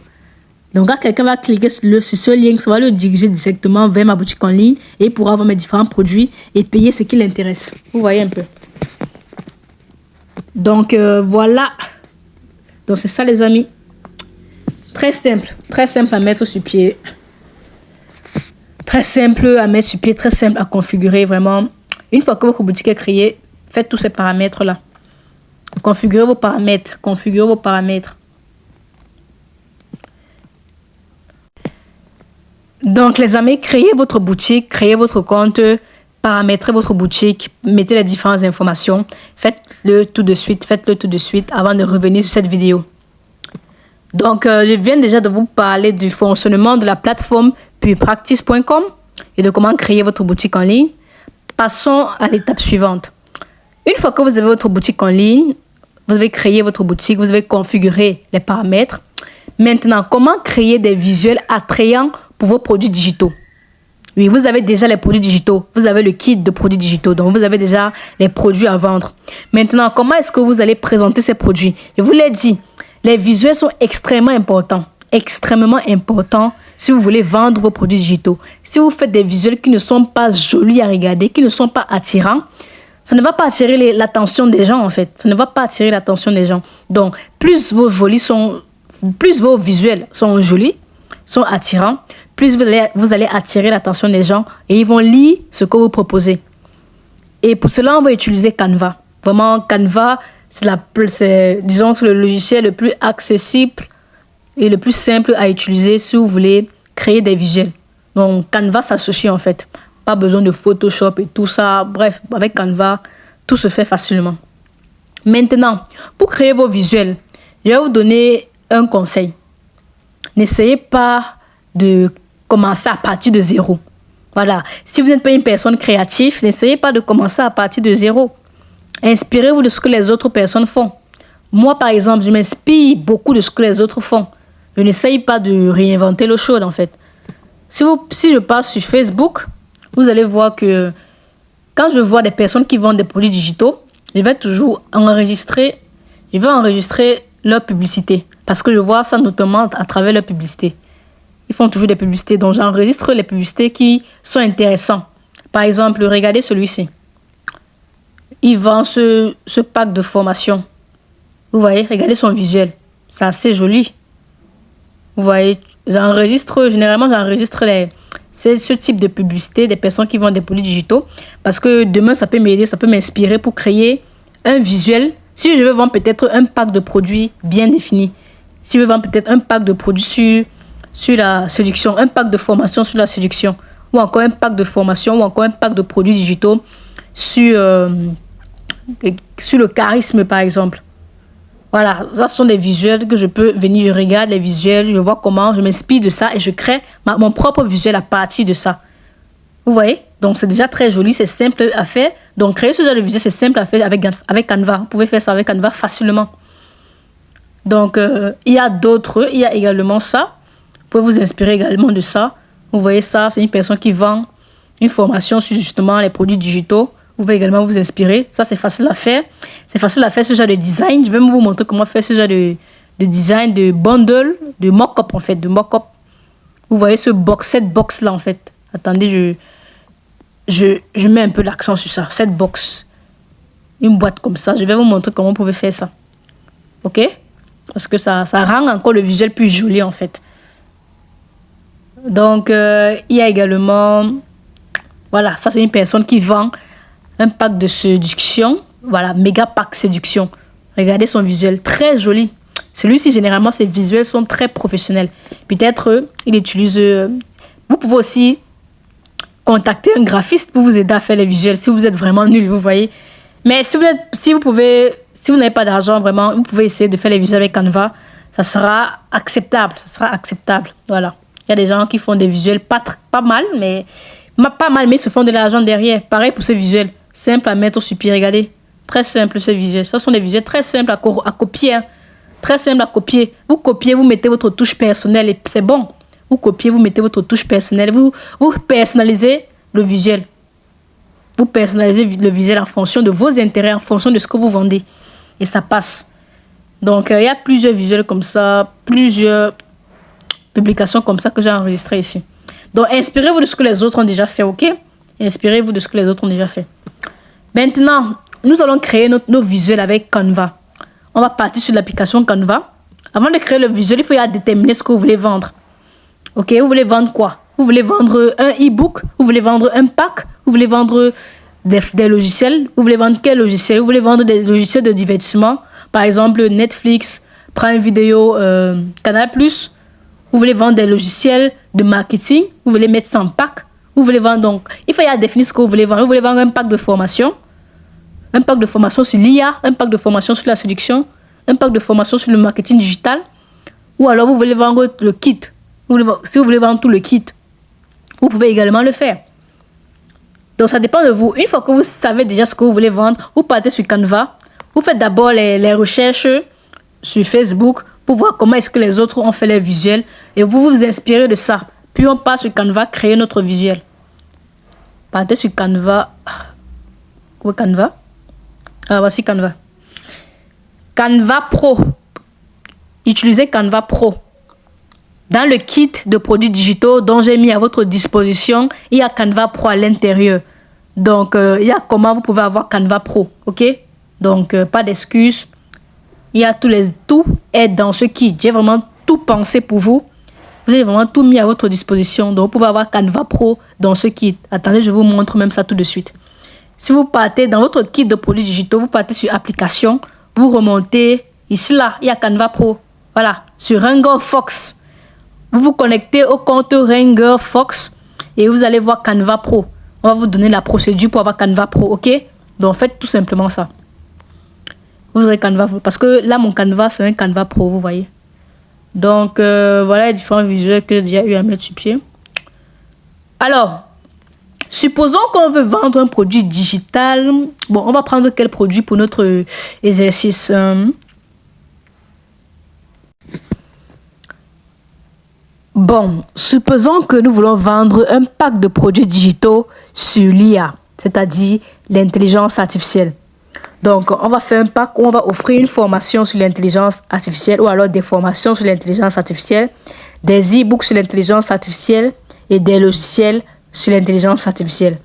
S1: Donc, quand quelqu'un va cliquer sur ce lien, ça va le diriger directement vers ma boutique en ligne et il pourra voir mes différents produits et payer ce qui l'intéresse. Vous voyez un peu. Donc, voilà. Donc, c'est ça, les amis. Très simple à mettre sur pied. Très simple à mettre sur pied, très simple à configurer, vraiment. Une fois que votre boutique est créée, faites tous ces paramètres-là. Configurez vos paramètres. Donc, les amis, créez votre boutique, créez votre compte, paramétrez votre boutique, mettez les différentes informations. Faites-le tout de suite avant de revenir sur cette vidéo. Donc, je viens déjà de vous parler du fonctionnement de la plateforme puipractice.com et de comment créer votre boutique en ligne. Passons à l'étape suivante. Une fois que vous avez votre boutique en ligne, vous avez créé votre boutique, vous avez configuré les paramètres. Maintenant, comment créer des visuels attrayants pour vos produits digitaux? Oui, vous avez déjà les produits digitaux. Vous avez le kit de produits digitaux. Donc, vous avez déjà les produits à vendre. Maintenant, comment est-ce que vous allez présenter ces produits? Je vous l'ai dit, les visuels sont extrêmement importants. Extrêmement importants si vous voulez vendre vos produits digitaux. Si vous faites des visuels qui ne sont pas jolis à regarder, qui ne sont pas attirants, ça ne va pas attirer l'attention des gens, en fait. Ça ne va pas attirer l'attention des gens. Donc, plus vos visuels sont jolis, sont attirants, plus vous allez attirer l'attention des gens et ils vont lire ce que vous proposez. Et pour cela, on va utiliser Canva. Vraiment, Canva, disons, le logiciel le plus accessible et le plus simple à utiliser si vous voulez créer des visuels. Donc, Canva, ça suffit en fait. Pas besoin de Photoshop et tout ça. Bref, avec Canva, tout se fait facilement. Maintenant, pour créer vos visuels, je vais vous donner un conseil. N'essayez pas de commencer à partir de zéro. Voilà. Si vous n'êtes pas une personne créative, n'essayez pas de commencer à partir de zéro. Inspirez-vous de ce que les autres personnes font. Moi, par exemple, je m'inspire beaucoup de ce que les autres font. Je n'essaye pas de réinventer l'eau chaude, en fait. Si je passe sur Facebook, vous allez voir que quand je vois des personnes qui vendent des produits digitaux, je vais toujours enregistrer leur publicité. Parce que je vois ça notamment à travers leur publicité. Ils font toujours des publicités. Donc, j'enregistre les publicités qui sont intéressantes. Par exemple, regardez celui-ci. il vend ce pack de formation. Vous voyez, regardez son visuel. C'est assez joli. Vous voyez, généralement j'enregistre c'est ce type de publicité des personnes qui vendent des produits digitaux. Parce que demain, ça peut m'aider, ça peut m'inspirer pour créer un visuel. Si je veux vendre peut-être un pack de produits bien défini. Si je veux vendre peut-être un pack de produits sur la séduction, un pack de formation sur la séduction. Ou encore un pack de formation, ou encore un pack de produits digitaux sur le charisme, par exemple. Voilà, ça sont des visuels que je peux venir, je regarde les visuels, je vois comment, je m'inspire de ça et je crée mon propre visuel à partir de ça. Vous voyez? Donc, c'est déjà très joli, c'est simple à faire. Donc, créer ce genre de visuel, c'est simple à faire avec Canva. Vous pouvez faire ça avec Canva facilement. Donc, il y a également ça. Vous pouvez vous inspirer également de ça. Vous voyez ça, c'est une personne qui vend une formation sur justement les produits digitaux. Vous pouvez également vous inspirer. Ça, c'est facile à faire. C'est facile à faire ce genre de design. Je vais vous montrer comment faire ce genre de design, de bundle, de mock-up en fait, de mock-up. Vous voyez cette box-là en fait. Attendez, je mets un peu l'accent sur ça. Cette box. Une boîte comme ça. Je vais vous montrer comment vous pouvez faire ça. Ok? Parce que ça rend encore le visuel plus joli en fait. Donc, il y a également... Voilà, ça c'est une personne qui vend un pack de séduction. Voilà, méga pack séduction. Regardez son visuel, très joli. Celui-ci, généralement, ses visuels sont très professionnels. Peut-être, il utilise... vous pouvez aussi contacter un graphiste pour vous aider à faire les visuels si vous êtes vraiment nul, vous voyez. Mais si vous n'avez pas d'argent, vraiment, vous pouvez essayer de faire les visuels avec Canva. Ça sera acceptable. Voilà. Il y a des gens qui font des visuels pas mal, mais ils se font de l'argent derrière. Pareil pour ce visuel. Simple à mettre sur pied, regardez. Très simple ce visuel. Ce sont des visuels très simples à copier. Hein. Très simple à copier. Vous copiez, vous mettez votre touche personnelle et c'est bon. Vous copiez, vous mettez votre touche personnelle. Vous personnalisez le visuel. Vous personnalisez le visuel en fonction de vos intérêts, en fonction de ce que vous vendez. Et ça passe. Donc, il y a plusieurs visuels comme ça, plusieurs publications comme ça que j'ai enregistrées ici. Donc, inspirez-vous de ce que les autres ont déjà fait, ok? Inspirez-vous de ce que les autres ont déjà fait. Maintenant, nous allons créer nos visuels avec Canva. On va partir sur l'application Canva. Avant de créer le visuel, il faut déterminer ce que vous voulez vendre. Ok, vous voulez vendre quoi? Vous voulez vendre un e-book? Vous voulez vendre un pack? Vous voulez vendre des logiciels? Vous voulez vendre quel logiciel? Vous voulez vendre des logiciels de divertissement? Par exemple, Netflix, Prime Video, Canal+. Vous voulez vendre des logiciels de marketing? Vous voulez mettre ça en pack? Vous voulez vendre donc... Il faut définir ce que vous voulez vendre. Vous voulez vendre un pack de formation? Un pack de formation sur l'IA? Un pack de formation sur la séduction? Un pack de formation sur le marketing digital? Ou alors vous voulez vendre le kit? Si vous voulez vendre tout le kit, vous pouvez également le faire. Donc ça dépend de vous. Une fois que vous savez déjà ce que vous voulez vendre, vous partez sur Canva. Vous faites d'abord les recherches sur Facebook pour voir comment est-ce que les autres ont fait les visuels et vous vous inspirez de ça. Puis on part sur Canva, créer notre visuel. Partez sur Canva. Où est Canva? Ah, voici Canva. Canva Pro. Utilisez Canva Pro. Dans le kit de produits digitaux dont j'ai mis à votre disposition, il y a Canva Pro à l'intérieur. Donc, il y a comment vous pouvez avoir Canva Pro. OK? Donc, pas d'excuses. Il y a tout est dans ce kit. J'ai vraiment tout pensé pour vous. Vous avez vraiment tout mis à votre disposition. Donc, vous pouvez avoir Canva Pro dans ce kit. Attendez, je vous montre même ça tout de suite. Si vous partez dans votre kit de produits digitaux, vous partez sur Application. Vous remontez. Ici, là, il y a Canva Pro. Voilà. Sur Ranger Fox. Vous vous connectez au compte Ranger Fox et vous allez voir Canva Pro. On va vous donner la procédure pour avoir Canva Pro, ok? Donc, faites tout simplement ça. Vous aurez Canva Pro. Parce que là, mon Canva, c'est un Canva Pro, vous voyez. Donc, voilà les différents visuels que j'ai déjà eu à mettre sur pied. Alors, supposons qu'on veut vendre un produit digital. Bon, on va prendre quel produit pour notre exercice? Bon, supposons que nous voulons vendre un pack de produits digitaux sur l'IA, c'est-à-dire l'intelligence artificielle. Donc, on va faire un pack où on va offrir une formation sur l'intelligence artificielle ou alors des formations sur l'intelligence artificielle, des e-books sur l'intelligence artificielle et des logiciels sur l'intelligence artificielle.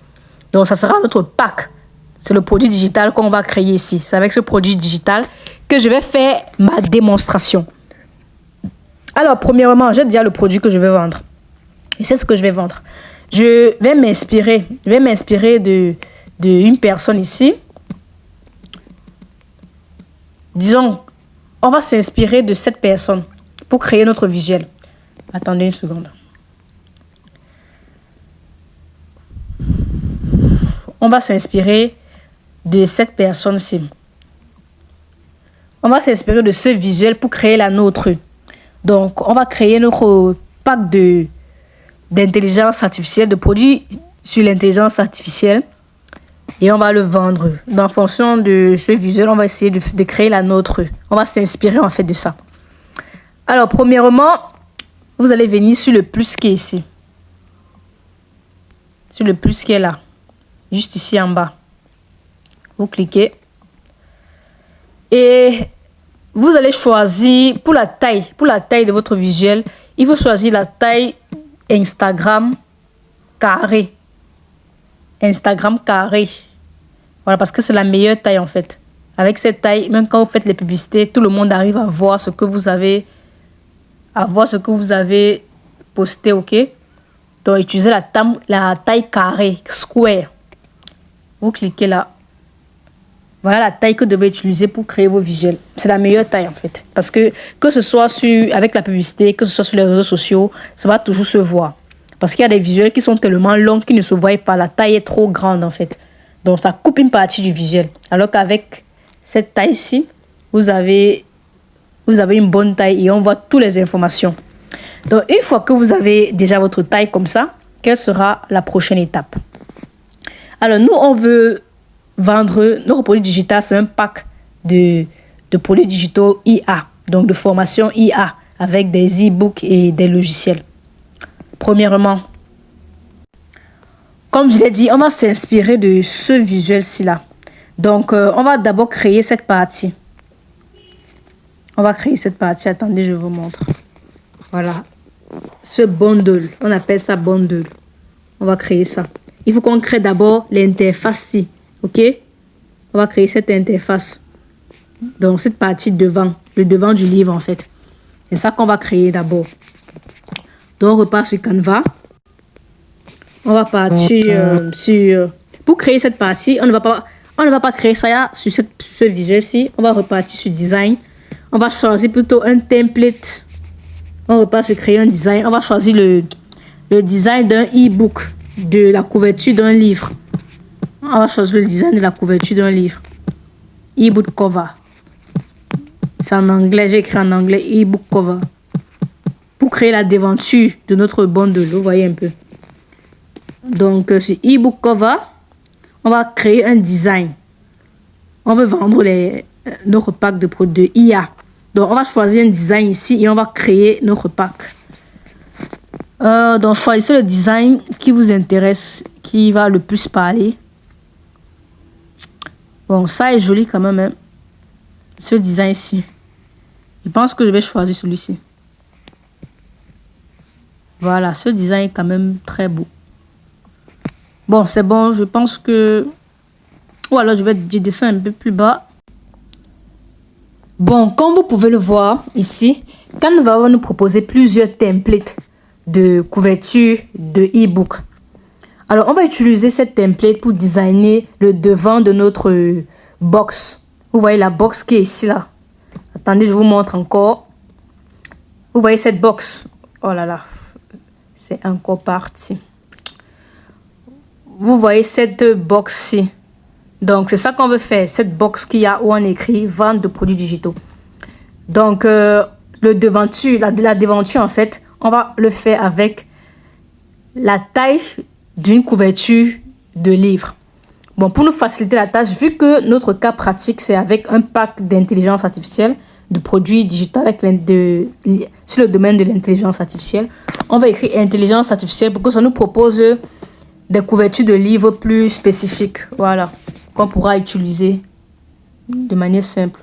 S1: Donc, ça sera notre pack. C'est le produit digital qu'on va créer ici. C'est avec ce produit digital que je vais faire ma démonstration. Alors, premièrement, j'ai déjà le produit que je vais vendre. Et c'est ce que je vais vendre. Je vais m'inspirer d'une personne ici. Disons, on va s'inspirer de cette personne pour créer notre visuel. Attendez une seconde. On va s'inspirer de cette personne-ci. On va s'inspirer de ce visuel pour créer la nôtre. Donc, on va créer notre pack d'intelligence artificielle, de produits sur l'intelligence artificielle. Et on va le vendre. En fonction de ce visuel, on va essayer de créer la nôtre. On va s'inspirer en fait de ça. Alors, premièrement, vous allez venir sur le plus qui est ici. Sur le plus qui est là. Juste ici en bas. Vous cliquez. Et vous allez choisir pour la taille de votre visuel. Il faut choisir la taille Instagram carré. Instagram carré. Voilà, parce que c'est la meilleure taille en fait. Avec cette taille, même quand vous faites les publicités, tout le monde arrive à voir ce que vous avez, posté, ok? Donc, utilisez la taille carré, square. Vous cliquez là. Voilà la taille que vous devez utiliser pour créer vos visuels. C'est la meilleure taille en fait. Parce que ce soit avec la publicité, que ce soit sur les réseaux sociaux, ça va toujours se voir. Parce qu'il y a des visuels qui sont tellement longs qu'ils ne se voient pas. La taille est trop grande en fait. Donc ça coupe une partie du visuel. Alors qu'avec cette taille-ci, vous avez une bonne taille et on voit toutes les informations. Donc une fois que vous avez déjà votre taille comme ça, quelle sera la prochaine étape? Alors nous, on veut vendre notre produit digital, c'est un pack de produits digitaux IA, donc de formation IA avec des e-books et des logiciels. Premièrement, comme je l'ai dit, on va s'inspirer de ce visuel-ci là. Donc, on va d'abord créer cette partie. On va créer cette partie. Attendez, je vous montre. Voilà. Ce bundle, on appelle ça bundle. On va créer ça. Il faut qu'on crée d'abord l'interface-ci. Ok? On va créer cette interface. Donc, cette partie devant, le devant du livre en fait. C'est ça qu'on va créer d'abord. Donc, on repart sur Canva. On va partir sur... Pour créer cette partie, on ne va pas créer ça sur ce visuel-ci. On va repartir sur Design. On va choisir plutôt un template. On repart sur Créer un design. On va choisir le design d'un e-book, de la couverture d'un livre. On va choisir le design de la couverture d'un livre. E-book cover. C'est en anglais, j'ai écrit en anglais e-book cover. Pour créer la devanture de notre bundle, vous voyez un peu. Donc, sur e-book cover, on va créer un design. On veut vendre notre pack de produits IA. Donc, on va choisir un design ici et on va créer notre pack. Donc, choisissez le design qui vous intéresse, qui va le plus parler. Bon, ça est joli quand même, hein. Ce design ici. Je pense que je vais choisir celui-ci. Voilà, ce design est quand même très beau. Bon, c'est bon, je pense que... Ou alors, je descends un peu plus bas. Bon, comme vous pouvez le voir ici, Canva va nous proposer plusieurs templates de couverture de e-book. Alors, on va utiliser cette template pour designer le devant de notre box. Vous voyez la box qui est ici, là. Attendez, je vous montre encore. Vous voyez cette box. Oh là là, c'est encore parti. Vous voyez cette box-ci. Donc, c'est ça qu'on veut faire. Cette box qu'il y a où on écrit vente de produits digitaux. Donc, la devanture, en fait, on va le faire avec la taille d'une couverture de livre. Bon, pour nous faciliter la tâche, vu que notre cas pratique, c'est avec un pack d'intelligence artificielle, de produits digitaux sur le domaine de l'intelligence artificielle, on va écrire intelligence artificielle pour que ça nous propose des couvertures de livres plus spécifiques, voilà, qu'on pourra utiliser de manière simple.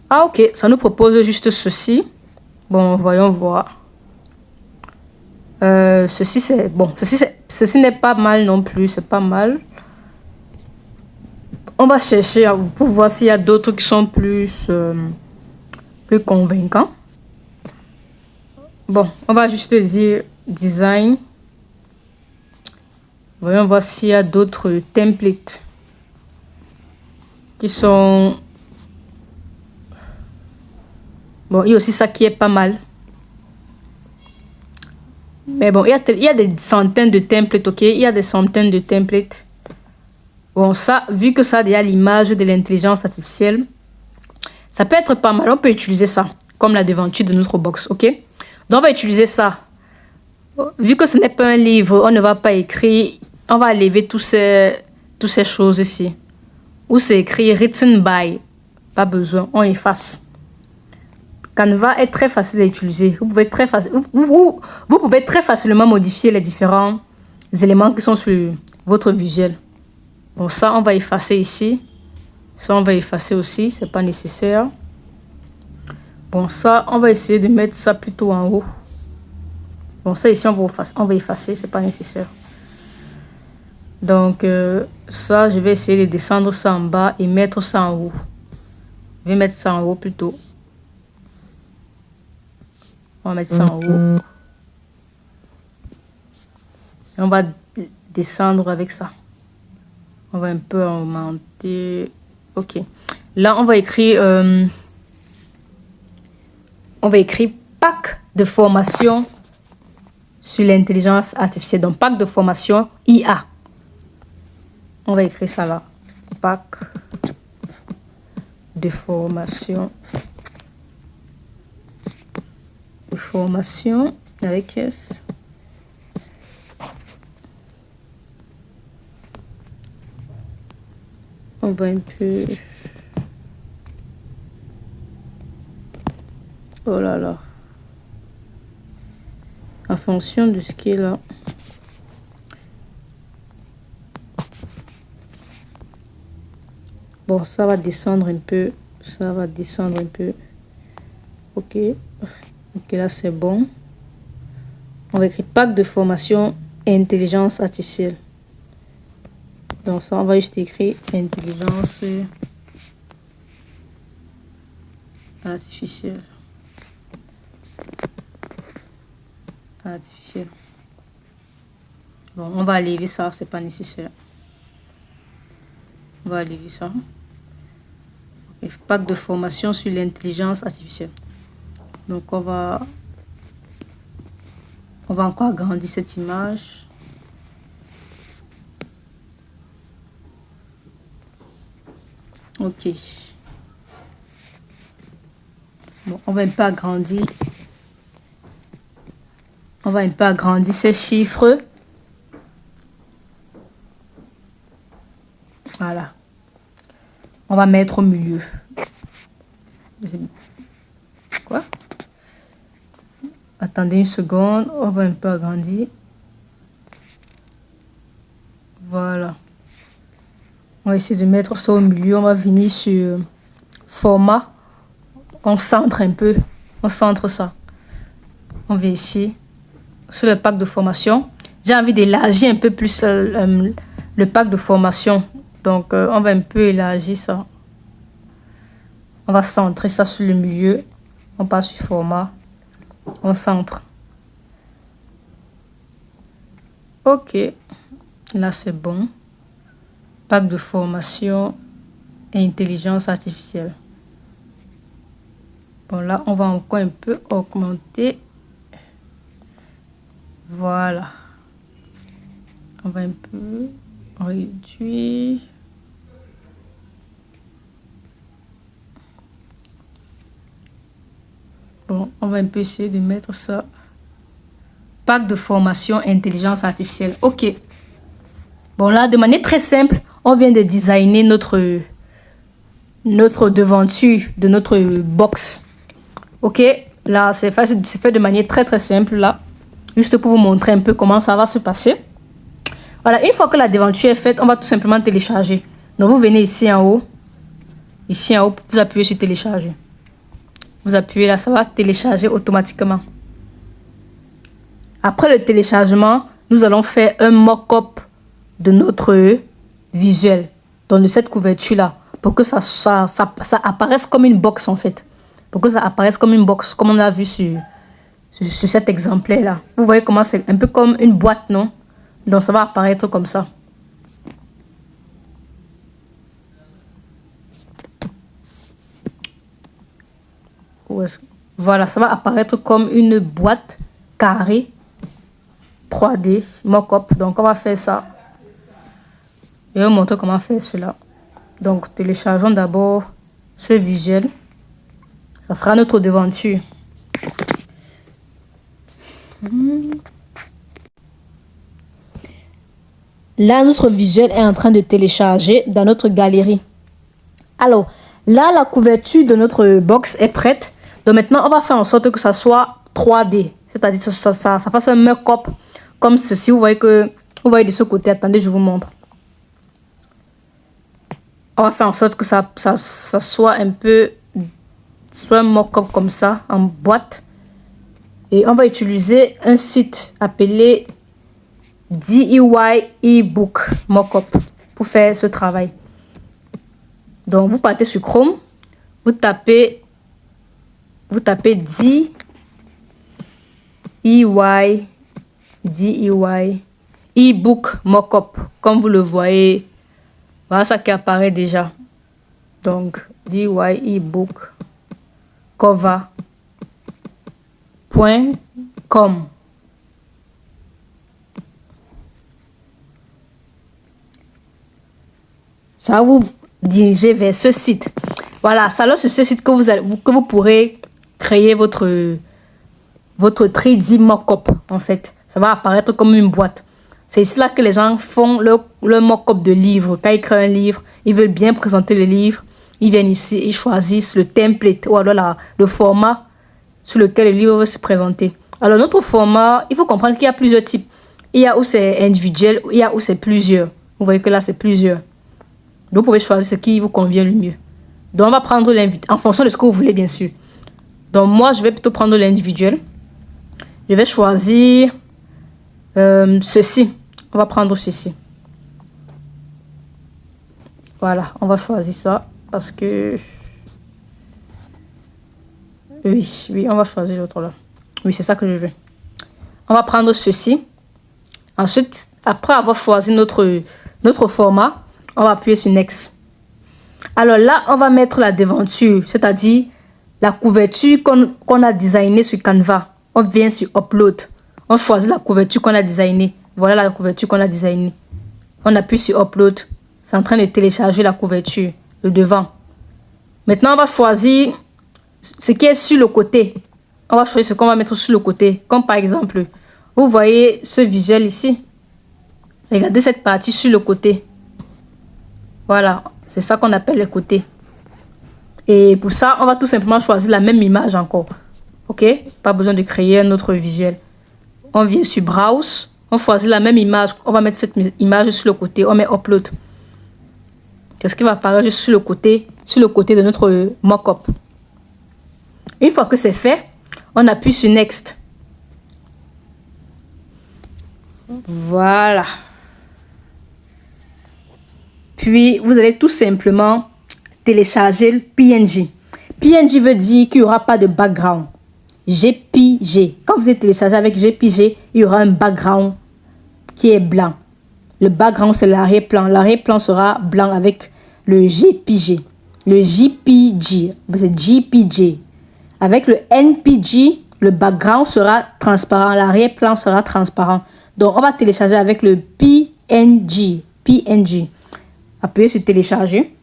S1: Ah ok, ça nous propose juste ceci. Bon, voyons voir. Ceci c'est bon, ceci n'est pas mal non plus, c'est pas mal. on va chercher pour voir s'il y a d'autres qui sont plus convaincants. Bon, on va juste dire design. Voyons voir s'il y a d'autres templates qui sont... Bon, il y a aussi ça qui est pas mal. Mais bon, il y a des centaines de templates, ok? Il y a des centaines de templates. Bon, ça, vu que ça a déjà l'image de l'intelligence artificielle, ça peut être pas mal. On peut utiliser ça comme la devanture de notre box, ok? Donc, on va utiliser ça. Vu que ce n'est pas un livre, on ne va pas écrire. On va enlever toutes ces choses ici. Où c'est écrit written by. Pas besoin, on efface. Canva est très facile à utiliser. Vous pouvez très facilement modifier les différents éléments qui sont sur votre visuel. Bon, ça, on va effacer ici. Ça, on va effacer aussi. C'est pas nécessaire. Bon, ça, on va essayer de mettre ça plutôt en haut. Bon, ça ici, on va effacer. C'est pas nécessaire. Donc, ça, je vais essayer de descendre ça en bas et mettre ça en haut. Je vais mettre ça en haut plutôt. On va mettre ça en haut. Et on va descendre avec ça. On va un peu augmenter. Ok. Là, on va écrire pack de formation sur l'intelligence artificielle. Donc, pack de formation IA. On va écrire ça là. Pack de formation. De formation avec S. On va un peu... Oh là là. En fonction de ce qui est là. Bon, ça va descendre un peu. Ça va descendre un peu. Ok. Ok, là c'est bon. On va écrire pack de formation intelligence artificielle. Donc ça, on va juste écrire intelligence artificielle. Artificielle. Bon, on va enlever ça, c'est pas nécessaire. On va enlever ça. Okay, pack de formation sur l'intelligence artificielle. Donc on va encore agrandir cette image. Ok. Bon, on va un peu agrandir. On va un peu agrandir ces chiffres. Voilà. On va mettre au milieu. Quoi? Attendez une seconde. On va un peu agrandir. Voilà. On va essayer de mettre ça au milieu. On va venir sur format. On centre un peu. On centre ça. On vient ici. Sur le pack de formation. J'ai envie d'élargir un peu plus le pack de formation. Donc, on va un peu élargir ça. On va centrer ça sur le milieu. On passe sur format. On centre. Ok. Là, c'est bon. Pack de formation et intelligence artificielle. Bon, là, on va encore un peu augmenter. Voilà. On va un peu réduire. Bon, on va un peu essayer de mettre ça. Pack de formation intelligence artificielle. Ok. Bon, là, de manière très simple, on vient de designer notre devanture de notre box. Ok. Là, c'est fait de manière très très simple là. Juste pour vous montrer un peu comment ça va se passer. Voilà, une fois que la devanture est faite, on va tout simplement télécharger. Donc, vous venez ici en haut. Ici en haut, vous appuyez sur télécharger. Vous appuyez là, ça va télécharger automatiquement. Après le téléchargement, nous allons faire un mock-up de notre visuel. dans cette couverture-là pour que ça apparaisse comme une box en fait. Pour que ça apparaisse comme une box, comme on a vu sur cet exemplaire-là. Vous voyez comment c'est un peu comme une boîte, non? Donc ça va apparaître comme ça. Voilà, ça va apparaître comme une boîte carrée 3D mock-up. Donc on va faire ça. Je vais vous montrer comment faire cela. Donc téléchargeons d'abord ce visuel. Ça sera notre devanture. Là, notre visuel est en train de télécharger dans notre galerie. Alors, là, la couverture de notre box est prête. Donc maintenant, on va faire en sorte que ça soit 3D. C'est-à-dire que ça fasse un mock-up comme ceci. Vous voyez de ce côté. Attendez, je vous montre. On va faire en sorte que ça soit un peu... soit un mock-up comme ça, en boîte. Et on va utiliser un site appelé DIY eBook Mockup pour faire ce travail. Donc, vous partez sur Chrome, vous tapez DIY eBook Mockup. Comme vous le voyez, voilà ça qui apparaît déjà. Donc, DIY eBook cover.com. Ça va vous diriger vers ce site. Voilà, c'est alors sur ce site que vous pourrez créer votre 3D mock-up en fait. Ça va apparaître comme une boîte. C'est ici là que les gens font leur mock-up de livre. Quand ils créent un livre, ils veulent bien présenter le livre. Ils viennent ici, ils choisissent le template ou alors le format sur lequel le livre va se présenter. Alors notre format, il faut comprendre qu'il y a plusieurs types. Il y a où c'est individuel, il y a où c'est plusieurs. Vous voyez que là c'est plusieurs. Donc, vous pouvez choisir ce qui vous convient le mieux. Donc, on va prendre en fonction de ce que vous voulez, bien sûr. Donc, moi, je vais plutôt prendre l'individuel. Je vais choisir ceci. On va prendre ceci. Voilà, on va choisir ça parce que... Oui, on va choisir l'autre là. Oui, c'est ça que je veux. On va prendre ceci. Ensuite, après avoir choisi notre format, on va appuyer sur Next. Alors là, on va mettre la devanture, c'est-à-dire la couverture qu'on a designée sur Canva. On vient sur Upload. On choisit la couverture qu'on a designée. Voilà la couverture qu'on a designée. On appuie sur Upload. C'est en train de télécharger la couverture, le devant. Maintenant, on va choisir ce qui est sur le côté. On va choisir ce qu'on va mettre sur le côté. Comme par exemple, vous voyez ce visuel ici. Regardez cette partie sur le côté. Voilà, c'est ça qu'on appelle les côtés. Et pour ça, on va tout simplement choisir la même image encore. Ok? Pas besoin de créer un autre visuel. On vient sur Browse. On choisit la même image. On va mettre cette image sur le côté. On met Upload. C'est ce qui va apparaître juste sur le côté de notre mock-up. Une fois que c'est fait, on appuie sur Next. Voilà. Puis, vous allez tout simplement télécharger le PNG. PNG veut dire qu'il n'y aura pas de background. JPG. Quand vous êtes téléchargé avec JPG, il y aura un background qui est blanc. Le background, c'est l'arrière-plan. L'arrière-plan sera blanc avec le JPG. Le JPG, c'est JPG. Avec le NPG, le background sera transparent. L'arrière-plan sera transparent. Donc, on va télécharger avec le PNG. PNG. Appuyez sur télécharger.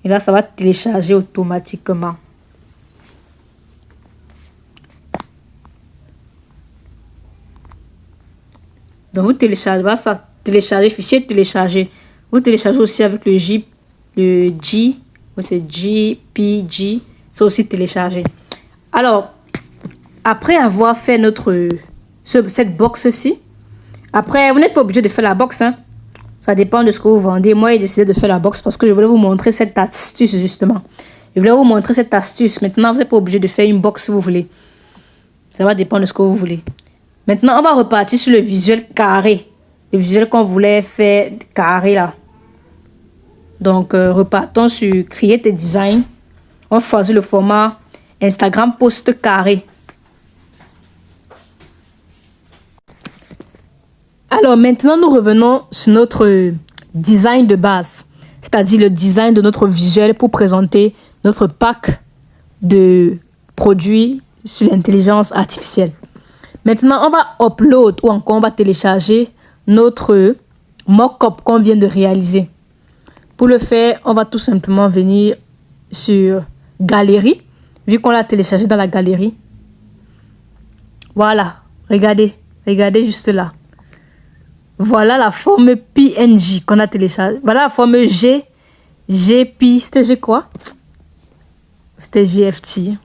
S1: Et là, ça va télécharger automatiquement. Donc, vous téléchargez, voilà, ça télécharger, fichier télécharger. Vous téléchargez aussi avec le G, c'est JPG, c'est aussi téléchargé. Alors, après avoir fait cette box-ci, après, vous n'êtes pas obligé de faire la box, hein. Ça dépend de ce que vous vendez. Moi, j'ai décidé de faire la box parce que je voulais vous montrer cette astuce, justement. Je voulais vous montrer cette astuce. Maintenant, vous n'êtes pas obligé de faire une box si vous voulez. Ça va dépendre de ce que vous voulez. Maintenant, on va repartir sur le visuel carré. Le visuel qu'on voulait faire carré, là. Donc, repartons sur créer tes designs. On choisit le format Instagram post carré. Alors, maintenant, nous revenons sur notre design de base, c'est-à-dire le design de notre visuel pour présenter notre pack de produits sur l'intelligence artificielle. Maintenant, on va upload ou encore on va télécharger notre mock-up qu'on vient de réaliser. Pour le faire, on va tout simplement venir sur Galerie, vu qu'on l'a téléchargé dans la galerie. Voilà, regardez juste là. Voilà la forme PNG qu'on a téléchargée. Voilà la forme GP, c'était quoi? C'était GFT.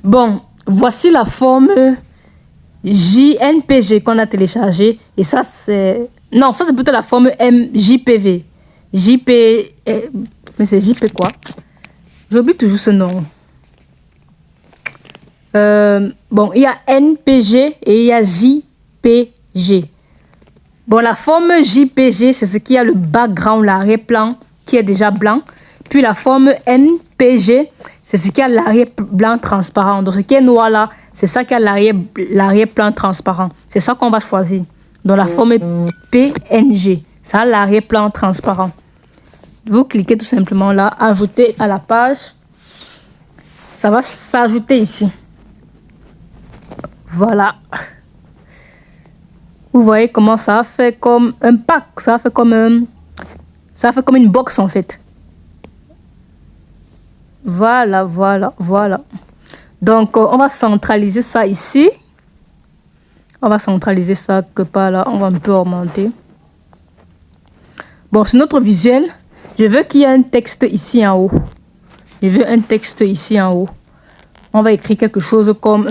S1: Bon, voici la forme JNPG qu'on a téléchargée. Et ça, c'est... Non, ça, c'est plutôt la forme MJPV. Mais c'est JP quoi? J'oublie toujours ce nom. Bon, il y a NPG et il y a JPG. Bon, la forme JPG, c'est ce qui a le background, l'arrière-plan qui est déjà blanc. Puis la forme NPG, c'est ce qui a l'arrière-plan transparent. Donc, ce qui est noir là, c'est ça qui a l'arrière-plan transparent. C'est ça qu'on va choisir. Dans la forme PNG, ça a l'arrière-plan transparent. Vous cliquez tout simplement là, ajouter à la page. Ça va s'ajouter ici. Voilà. Vous voyez comment ça fait comme un pack. Ça fait comme une box en fait. Voilà. Donc, on va centraliser ça ici. On va centraliser ça que par là. On va un peu augmenter. Bon, sur notre visuel, je veux qu'il y ait un texte ici en haut. Je veux un texte ici en haut. On va écrire quelque chose comme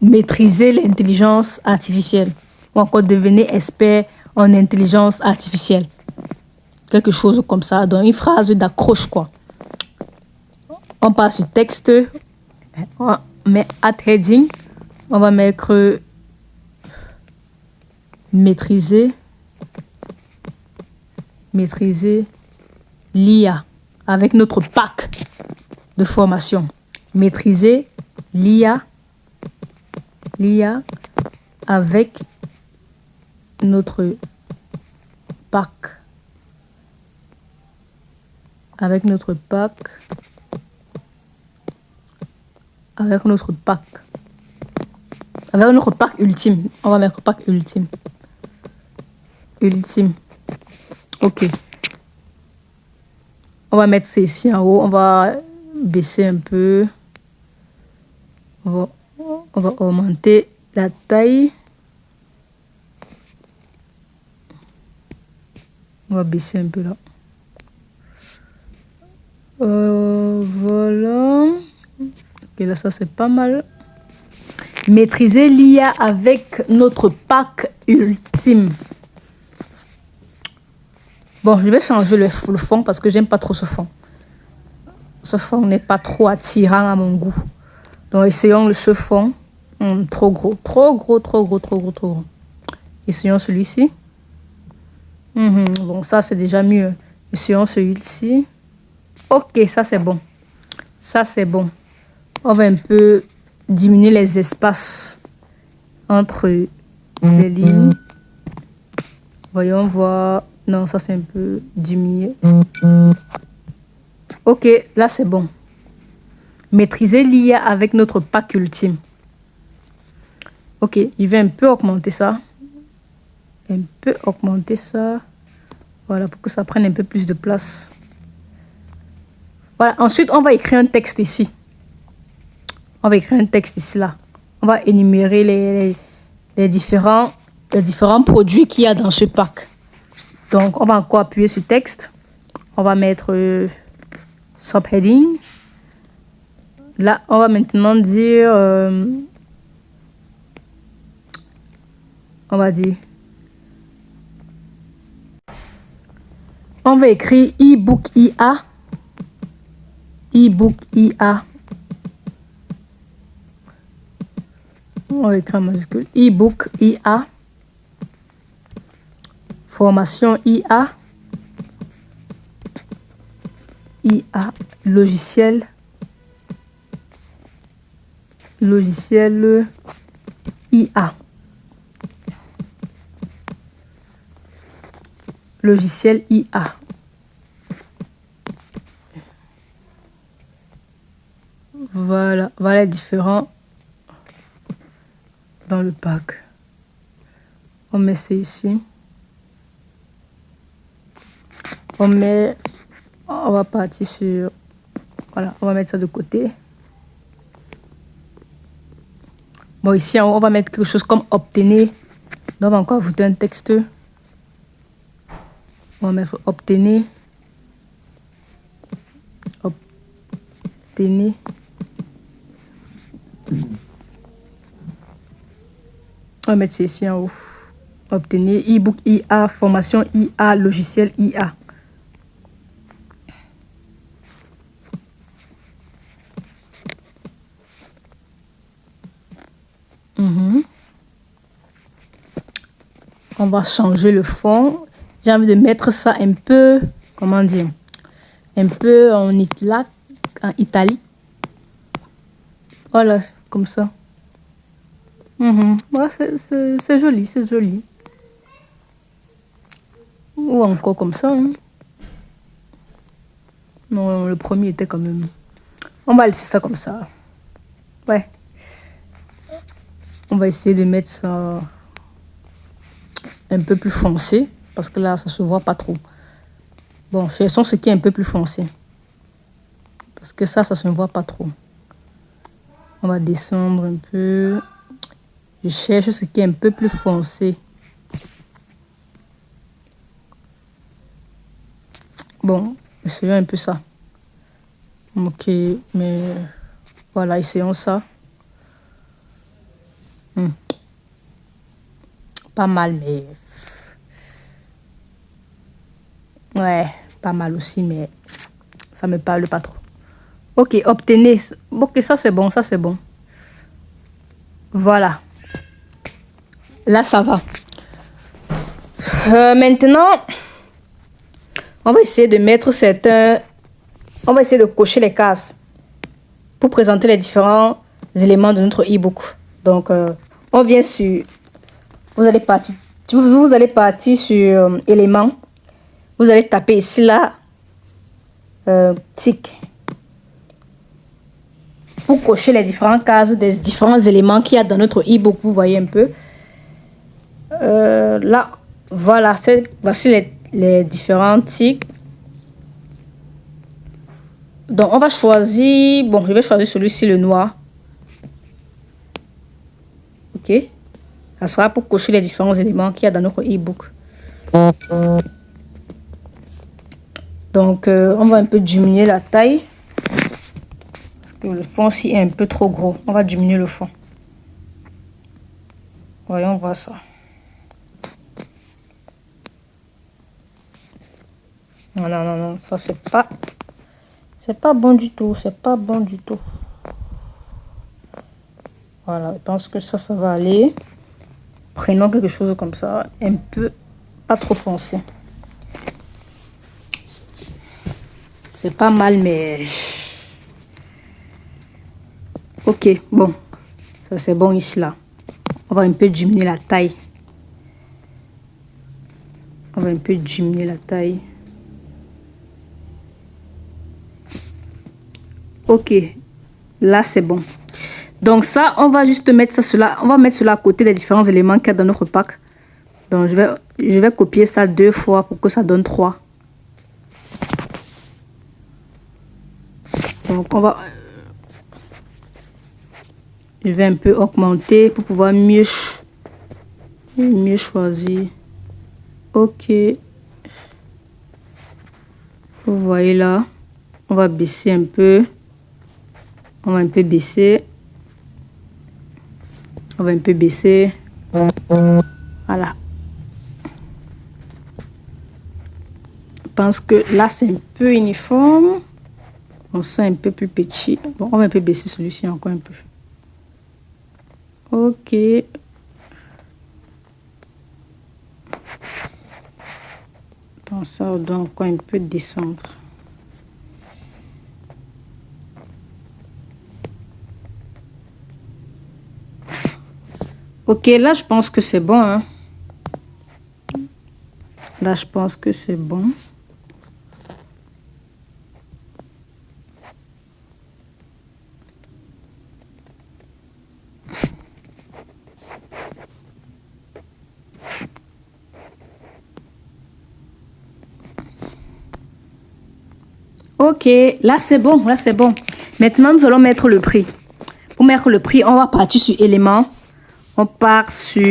S1: maîtriser l'intelligence artificielle. Ou encore devenir expert en intelligence artificielle. Quelque chose comme ça. Donc, une phrase d'accroche, quoi. On passe sur texte. On met at heading. On va mettre maîtriser l'IA avec notre pack de formation. Maîtriser l'IA avec notre pack. Avec notre pack ultime. On va mettre pack ultime. Ok. On va mettre ça ici en haut. On va baisser un peu. On va augmenter la taille. On va baisser un peu là. Voilà. Ok, là, ça, c'est pas mal. Maîtriser l'IA avec notre pack ultime. Bon, je vais changer le fond parce que j'aime pas trop ce fond. Ce fond n'est pas trop attirant à mon goût. Donc, essayons ce fond. Trop gros. Essayons celui-ci. Bon, ça, c'est déjà mieux. Essayons celui-ci. Ok, ça, c'est bon. On va un peu diminuer les espaces entre les lignes. Voyons voir. Non, ça, c'est un peu diminué. Ok, là, c'est bon. Maîtriser l'IA avec notre pack ultime. Ok, il va un peu augmenter ça. Voilà, pour que ça prenne un peu plus de place. Voilà, ensuite, on va écrire un texte ici. Là. On va énumérer les différents produits qu'il y a dans ce pack. Donc, on va encore appuyer sur texte. On va mettre subheading. Là, on va maintenant dire... on va dire... On va écrire e-book IA. On va écrire en majuscule. E-book, IA. Formation, IA. IA. Logiciel. Logiciel IA. Logiciel IA. Voilà, voilà les différents dans le pack. On met ça ici. On va partir sur, voilà, on va mettre ça de côté. Bon, ici, on va mettre quelque chose comme obtenir. Donc, on va encore ajouter un texte. On va mettre obtenir. Obtenir. On va mettre ça ici en haut. Obtenir e-book IA, formation IA, logiciel IA. On va changer le fond. J'ai envie de mettre ça un peu, comment dire, un peu en italique. Voilà, comme ça. Voilà, c'est joli, c'est joli. Ou encore comme ça. Hein. Non, le premier était quand même... On va laisser ça comme ça. Ouais. On va essayer de mettre ça un peu plus foncé. Parce que là, ça se voit pas trop. Bon, cherchons ce qui est un peu plus foncé. Parce que ça se voit pas trop. On va descendre un peu. Je cherche ce qui est un peu plus foncé. Bon, essayons un peu ça. Ok, mais voilà, essayons ça. Pas mal, mais... Ouais, pas mal aussi, mais ça me parle pas trop. Ok, obtenez. Ok, ça c'est bon, ça c'est bon. Voilà. Là, ça va. Maintenant, on va essayer de mettre certains... On va essayer de cocher les cases pour présenter les différents éléments de notre e-book. Donc, on vient sur... Vous allez partir sur éléments. Vous allez taper ici, là, tic. Pour cocher les différentes cases des différents éléments qu'il y a dans notre e-book. Vous voyez un peu. Là, voilà. Voici les différents tics. Donc, on va choisir... Bon, je vais choisir celui-ci, le noir. Ok. Ça sera pour cocher les différents éléments qu'il y a dans notre e-book. Donc, on va un peu diminuer la taille. Parce que le fond aussi est un peu trop gros. On va diminuer le fond. Voyons voir ça. Non, non, non, non. Ça, c'est pas... C'est pas bon du tout. C'est pas bon du tout. Voilà. Je pense que ça va aller. Prenons quelque chose comme ça. Un peu... Pas trop foncé. C'est pas mal, mais... Ok, bon. Ça, c'est bon ici, là. On va un peu diminuer la taille. On va un peu diminuer la taille. Ok. Là, c'est bon. Donc, ça, on va juste mettre ça, cela. On va mettre cela à côté des différents éléments qu'il y a dans notre pack. Donc, je vais copier ça 2 fois pour que ça donne 3. Donc, on va... Je vais un peu augmenter pour pouvoir mieux choisir. Ok. Vous voyez là. On va baisser un peu. On va un peu baisser. On va un peu baisser. Voilà. Je pense que là, c'est un peu uniforme. On sent un peu plus petit. Bon, on va un peu baisser celui-ci encore un peu. Ok. Attends, ça doit encore un peu descendre. Ok, là, je pense que c'est bon, hein. Là, je pense que c'est bon. Ok, là, c'est bon, là, c'est bon. Maintenant, nous allons mettre le prix. Pour mettre le prix, on va partir sur éléments. On part sur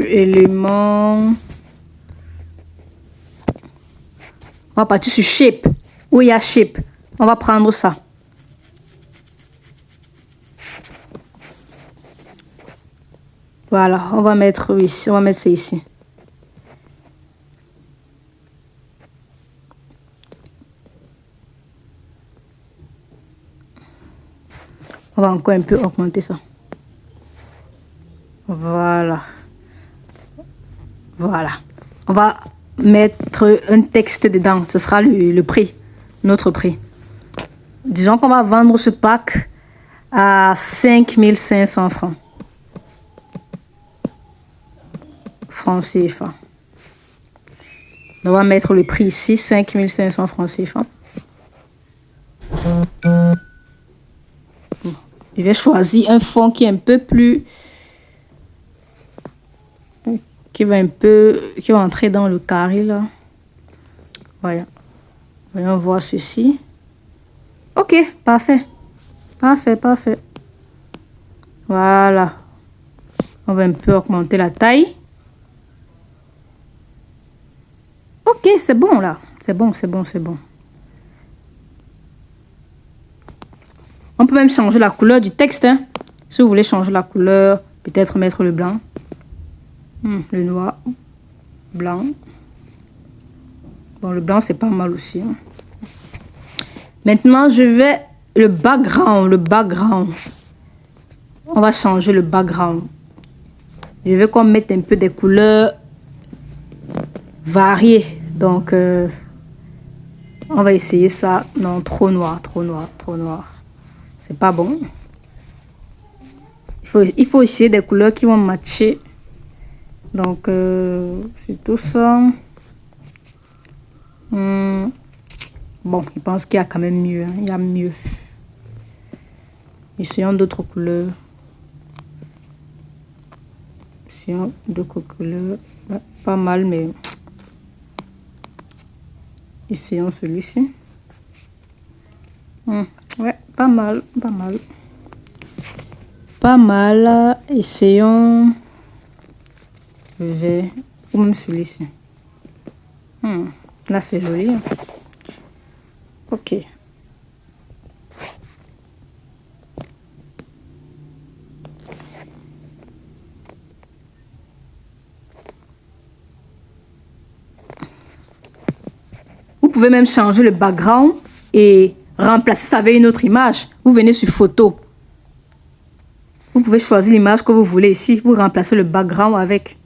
S1: éléments. On va partir sur shape. Où il y a shape. On va prendre ça. Voilà, on va mettre ici. On va mettre ça ici. On va encore un peu augmenter ça. Voilà. Voilà. On va mettre un texte dedans. Ce sera le prix. Notre prix. Disons qu'on va vendre ce pack à 5500 francs. Francs CFA. On va mettre le prix ici. 5500 francs CFA. Je vais choisir un fond qui est un peu plus... qui va entrer dans le carré là. Voilà. Voyons voir ceci. Ok, parfait. Parfait, parfait. Voilà. On va un peu augmenter la taille. Ok, c'est bon là. C'est bon, c'est bon, c'est bon. On peut même changer la couleur du texte. Hein. Si vous voulez changer la couleur, peut-être mettre le blanc. Le noir. Blanc. Bon, le blanc, c'est pas mal aussi. Hein. Maintenant, je vais... Le background. Le background. On va changer le background. Je veux qu'on mette un peu des couleurs variées. Donc, on va essayer ça. Non, trop noir, trop noir, trop noir. C'est pas bon. Il faut essayer des couleurs qui vont matcher. Donc, c'est tout ça. Bon, je pense qu'il y a quand même mieux. Hein. Il y a mieux. Essayons d'autres couleurs. Essayons d'autres couleurs. Ouais, pas mal, mais... Essayons celui-ci. Ouais, pas mal, pas mal. Pas mal. Essayons le vert. Ou même celui-ci. Là, c'est joli. Hein. Ok. Vous pouvez même changer le background et remplacer ça avec une autre image. Vous venez sur photo. Vous pouvez choisir l'image que vous voulez ici. Vous remplacez le background avec.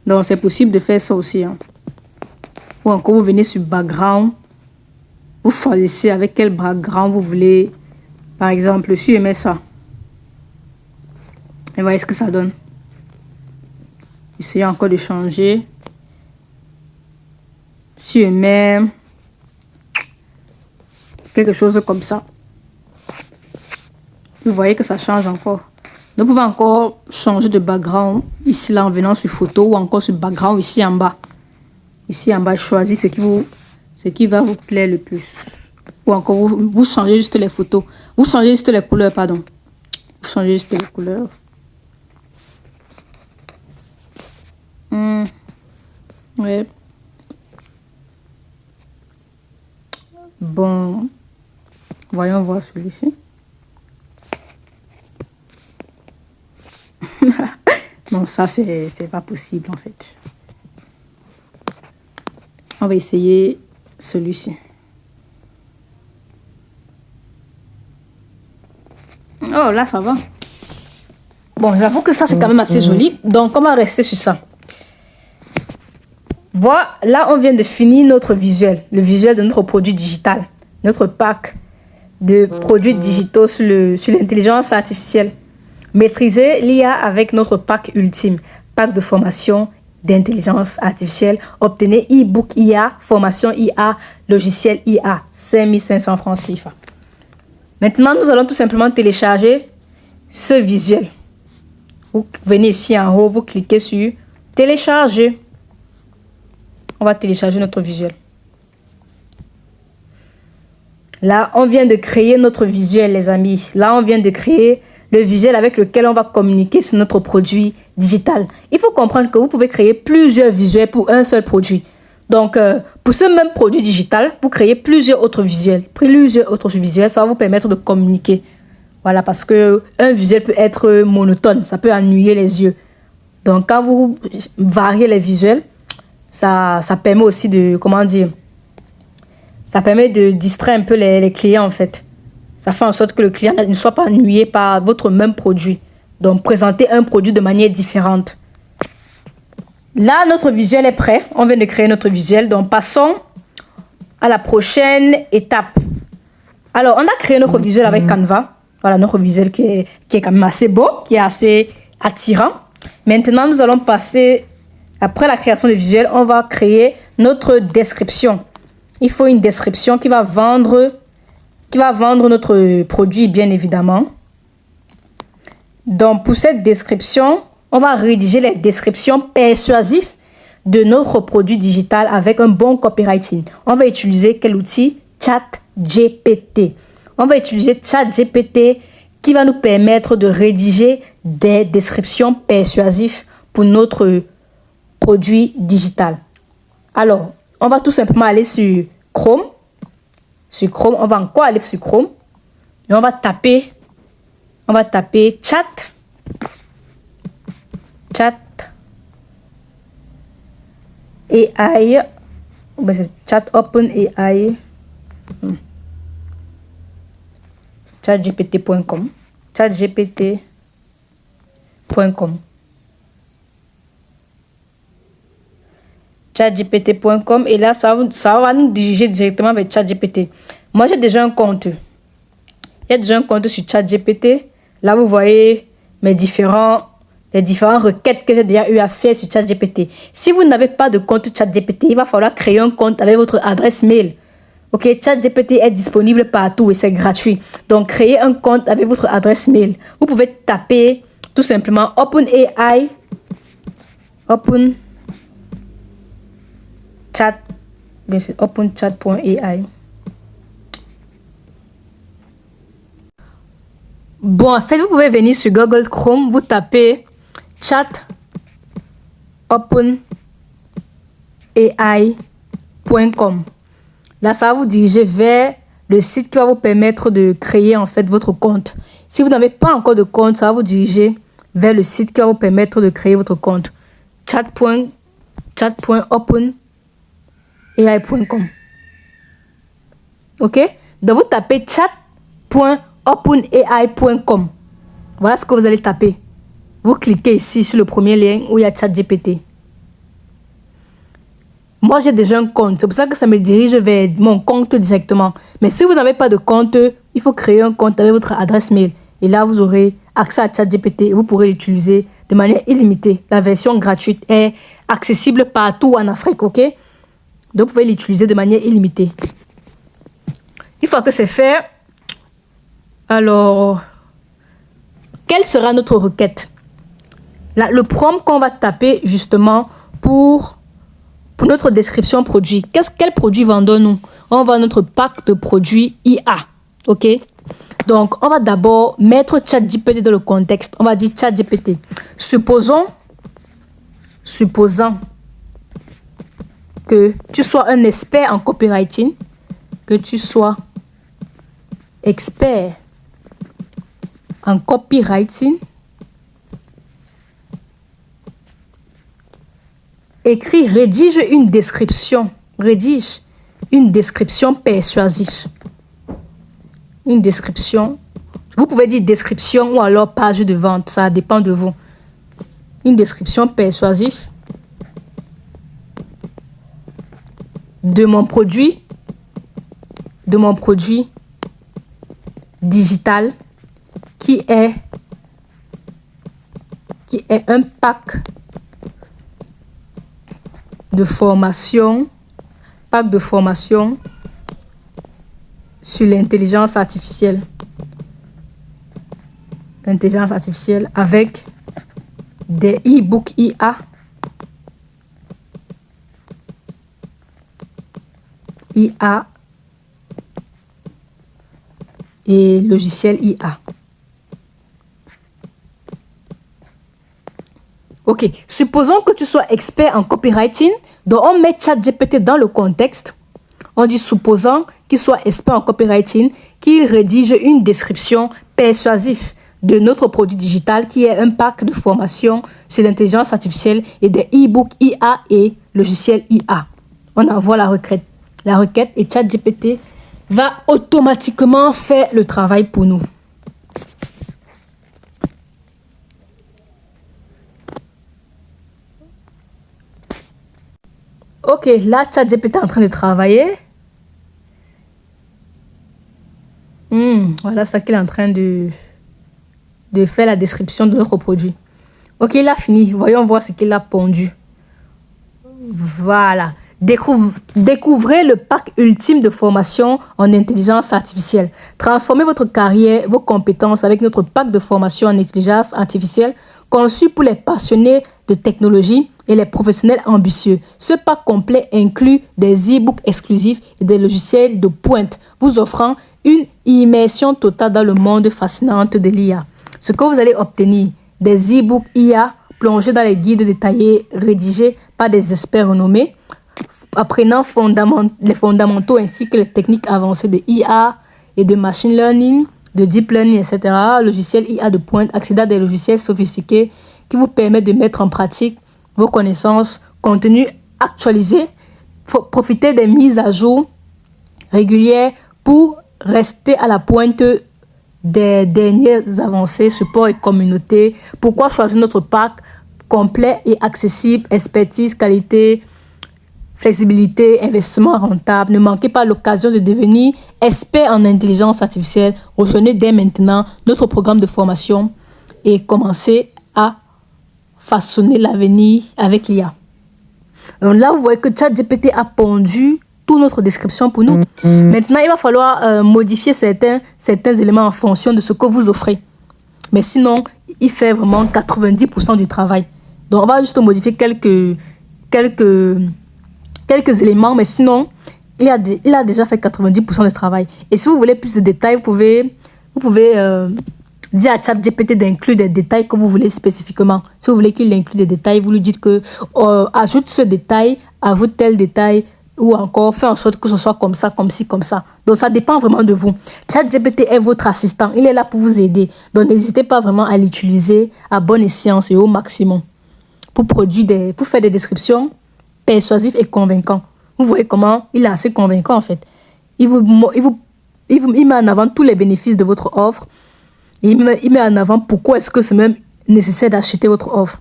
S1: Donc, c'est possible de faire ça aussi. Hein. Ou encore, vous venez sur background. Vous choisissez avec quel background vous voulez. Par exemple, si je mets ça. Et voyez ce que ça donne. Essayez encore de changer. Si je mets quelque chose comme ça. Vous voyez que ça change encore. Donc, vous pouvez encore changer de background ici, là, en venant sur photo ou encore sur background ici en bas. Ici en bas, choisissez ce qui va vous plaire le plus. Ou encore, vous changez juste les photos. Vous changez juste les couleurs, pardon. Vous changez juste les couleurs. Ouais. Bon. Voyons voir celui-ci. Non, ça, c'est pas possible, en fait. On va essayer celui-ci. Oh, là, ça va. Bon, j'avoue que ça, c'est quand même assez joli. Donc, on va rester sur ça. Voilà, là, on vient de finir notre visuel. Le visuel de notre produit digital. Notre pack de produits digitaux sur l'intelligence artificielle. Maîtriser l'IA avec notre pack ultime. Pack de formation d'intelligence artificielle. Obtenez e-book IA, formation IA, logiciel IA. 5500 francs CFA. Maintenant, nous allons tout simplement télécharger ce visuel. Vous venez ici en haut, vous cliquez sur télécharger. On va télécharger notre visuel. Là, on vient de créer notre visuel, les amis. Là, on vient de créer le visuel avec lequel on va communiquer sur notre produit digital. Il faut comprendre que vous pouvez créer plusieurs visuels pour un seul produit. Donc, pour ce même produit digital, vous créez plusieurs autres visuels. Ça va vous permettre de communiquer. Voilà, parce qu'un visuel peut être monotone. Ça peut ennuyer les yeux. Donc, quand vous variez les visuels, ça permet aussi de, ça permet de distraire un peu les clients, en fait. Ça fait en sorte que le client ne soit pas ennuyé par votre même produit. Donc, présenter un produit de manière différente. Là, notre visuel est prêt. On vient de créer notre visuel. Donc, passons à la prochaine étape. Alors, on a créé notre visuel avec Canva. Voilà, notre visuel qui est quand même assez beau, qui est assez attirant. Maintenant, nous allons passer, après la création du visuel, on va créer notre description. Il faut une description qui va vendre notre produit, bien évidemment. Donc, pour cette description, on va rédiger les descriptions persuasives de notre produit digital avec un bon copywriting. On va utiliser quel outil? ChatGPT. On va utiliser ChatGPT qui va nous permettre de rédiger des descriptions persuasives pour notre produit digital. Alors, on va tout simplement aller sur Chrome. Sur Chrome, on va encore aller sur Chrome. Et on va taper chat AI. C'est chat open AI. ChatGPT.com. ChatGPT.com. ChatGPT.com et là, ça va nous diriger directement vers ChatGPT. Moi, j'ai déjà un compte. Il y a déjà un compte sur ChatGPT. Là, vous voyez les différentes requêtes que j'ai déjà eu à faire sur ChatGPT. Si vous n'avez pas de compte ChatGPT, il va falloir créer un compte avec votre adresse mail. Ok, ChatGPT est disponible partout et c'est gratuit. Donc, créez un compte avec votre adresse mail. Vous pouvez taper tout simplement OpenAI. C'est openchat.ai. Bon, en fait, vous pouvez venir sur Google Chrome, vous tapez chat openai.com. Là, ça va vous diriger vers le site qui va vous permettre de créer en fait votre compte. Si vous n'avez pas encore de compte, ça va vous diriger vers le site qui va vous permettre de créer votre compte. chat.openai.com. Ok? Donc, vous tapez chat.openai.com. Voilà ce que vous allez taper. Vous cliquez ici sur le premier lien où il y a ChatGPT. Moi, j'ai déjà un compte. C'est pour ça que ça me dirige vers mon compte directement. Mais si vous n'avez pas de compte, il faut créer un compte avec votre adresse mail. Et là, vous aurez accès à ChatGPT et vous pourrez l'utiliser de manière illimitée. La version gratuite est accessible partout en Afrique, ok? Donc, vous pouvez l'utiliser de manière illimitée. Une fois que c'est fait, alors, quelle sera notre requête? Là, le prompt qu'on va taper justement pour notre description produit. Quel produit vendons-nous? On vend notre pack de produits IA. Ok? Donc, on va d'abord mettre ChatGPT dans le contexte. On va dire ChatGPT. Supposons que tu sois un expert en copywriting, que tu sois expert en copywriting. Rédige une description persuasive. Une description Vous pouvez dire description ou alors page de vente. Ça dépend de vous. Une description persuasive de mon produit digital qui est un pack de formation sur l'intelligence artificielle. Intelligence artificielle avec des e-books IA, et logiciel IA. Ok, supposons que tu sois expert en copywriting, donc on met ChatGPT dans le contexte. On dit supposons qu'il soit expert en copywriting, qu'il rédige une description persuasive de notre produit digital qui est un pack de formation sur l'intelligence artificielle et des e-books IA et logiciel IA. On envoie la requête et ChatGPT va automatiquement faire le travail pour nous. Ok, là, ChatGPT est en train de travailler. Voilà ce qu'il est en train de faire la description de notre produit. Ok, il a fini. Voyons voir ce qu'il a pondu. Voilà. Découvrez le pack ultime de formation en intelligence artificielle. Transformez votre carrière, vos compétences avec notre pack de formation en intelligence artificielle conçu pour les passionnés de technologie et les professionnels ambitieux. Ce pack complet inclut des e-books exclusifs et des logiciels de pointe, vous offrant une immersion totale dans le monde fascinant de l'IA. Ce que vous allez obtenir, des e-books IA plongés dans les guides détaillés rédigés par des experts renommés, apprenant les fondamentaux ainsi que les techniques avancées de IA et de machine learning, de deep learning, etc. Logiciel IA de pointe, accéder à des logiciels sophistiqués qui vous permettent de mettre en pratique vos connaissances, contenu actualisé, profiter des mises à jour régulières pour rester à la pointe des dernières avancées, support et communauté. Pourquoi choisir notre pack complet et accessible, expertise, qualité, flexibilité, investissement rentable. Ne manquez pas l'occasion de devenir expert en intelligence artificielle. Rejoignez dès maintenant notre programme de formation et commencez à façonner l'avenir avec l'IA. Donc là, vous voyez que ChatGPT a pondu toute notre description pour nous. Maintenant, il va falloir modifier certains éléments en fonction de ce que vous offrez. Mais sinon, il fait vraiment 90% du travail. Donc, on va juste modifier quelques éléments, mais sinon, il a déjà fait 90% du travail. Et si vous voulez plus de détails, vous pouvez dire à ChatGPT d'inclure des détails que vous voulez spécifiquement. Si vous voulez qu'il inclue des détails, vous lui dites que ajoute ce détail, ajoute tel détail, ou encore fais en sorte que ce soit comme ça, comme ci, comme ça. Donc, ça dépend vraiment de vous. ChatGPT est votre assistant. Il est là pour vous aider. Donc, n'hésitez pas vraiment à l'utiliser à bon escient et au maximum pour faire des descriptions persuasives et convaincantes. Vous voyez comment il est assez convaincant en fait. Il met en avant tous les bénéfices de votre offre. Il met en avant pourquoi est-ce que c'est même nécessaire d'acheter votre offre.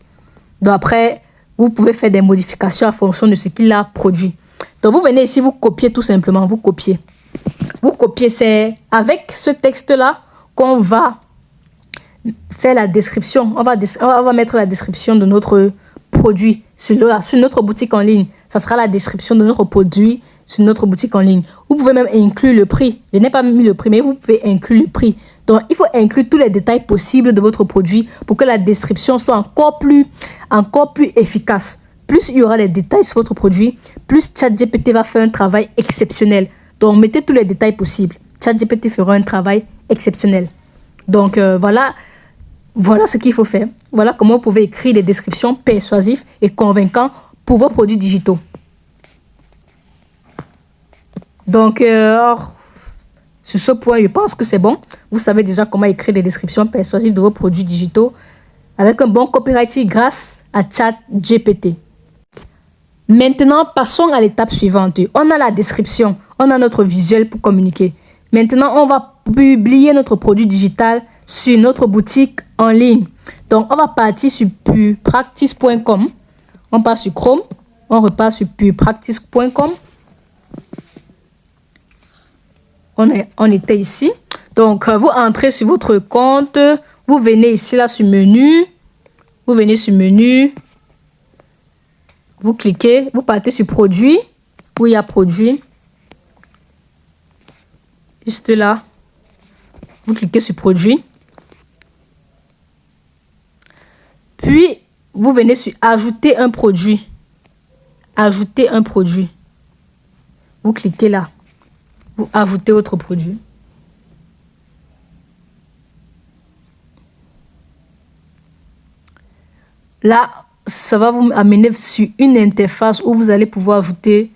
S1: Donc après, vous pouvez faire des modifications en fonction de ce qu'il a produit. Donc vous venez ici, vous copiez tout simplement, vous copiez. C'est avec ce texte-là qu'on va faire la description. On va mettre la description de notre produit sur notre boutique en ligne. Ça sera la description de notre produit sur notre boutique en ligne. Vous pouvez même inclure le prix. Je n'ai pas mis le prix, mais vous pouvez inclure le prix. Donc, il faut inclure tous les détails possibles de votre produit pour que la description soit encore plus efficace. Plus il y aura les détails sur votre produit, plus ChatGPT va faire un travail exceptionnel. Donc, mettez tous les détails possibles. ChatGPT fera un travail exceptionnel. Donc, voilà ce qu'il faut faire. Voilà comment vous pouvez écrire des descriptions persuasives et convaincantes pour vos produits digitaux. Donc, sur ce point, je pense que c'est bon. Vous savez déjà comment écrire des descriptions persuasives de vos produits digitaux avec un bon copywriting grâce à ChatGPT. Maintenant, passons à l'étape suivante. On a la description, on a notre visuel pour communiquer. Maintenant, on va publier notre produit digital sur notre boutique en ligne. Donc, on va partir sur purpractice.com. On passe sur Chrome. On repart sur purpractice.com. On était ici. Donc, vous entrez sur votre compte. Vous venez ici, là, sur menu. Vous venez sur menu. Vous cliquez. Vous partez sur produit. Où il y a produit. Juste là. Vous cliquez sur produit. Puis, vous venez sur ajouter un produit. Ajouter un produit. Vous cliquez là. Vous ajoutez votre produit. Là, ça va vous amener sur une interface où vous allez pouvoir ajouter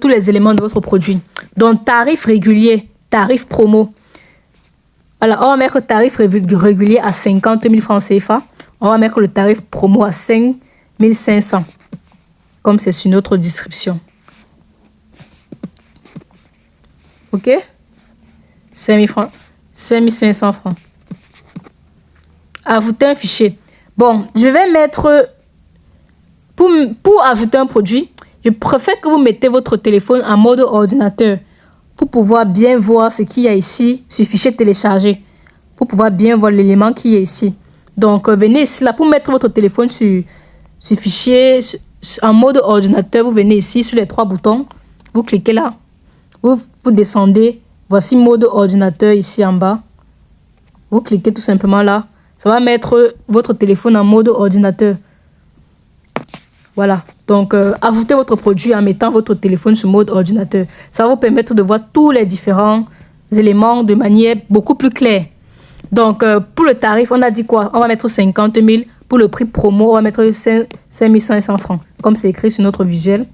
S1: tous les éléments de votre produit. Donc, tarif régulier, tarif promo. Alors, on va mettre le tarif régulier à 50 000 francs CFA. On va mettre le tarif promo à 5 500. Comme c'est sur notre description. OK? 5 500 francs. Ajouter un fichier. Bon, je vais mettre... Pour ajouter un produit, je préfère que vous mettez votre téléphone en mode ordinateur pour pouvoir bien voir ce qu'il y a ici sur fichier téléchargé. Pour pouvoir bien voir l'élément qui est ici. Donc, venez ici là pour mettre votre téléphone sur fichier en mode ordinateur. Vous venez ici sur les 3 boutons. Vous cliquez là. Vous descendez. Voici mode ordinateur ici en bas. Vous cliquez tout simplement là. Ça va mettre votre téléphone en mode ordinateur. Voilà. Donc, ajoutez votre produit en mettant votre téléphone sur mode ordinateur. Ça va vous permettre de voir tous les différents éléments de manière beaucoup plus claire. Donc, pour le tarif, on a dit quoi? On va mettre 50 000. Pour le prix promo, on va mettre 5 500 francs. Comme c'est écrit sur notre visuel.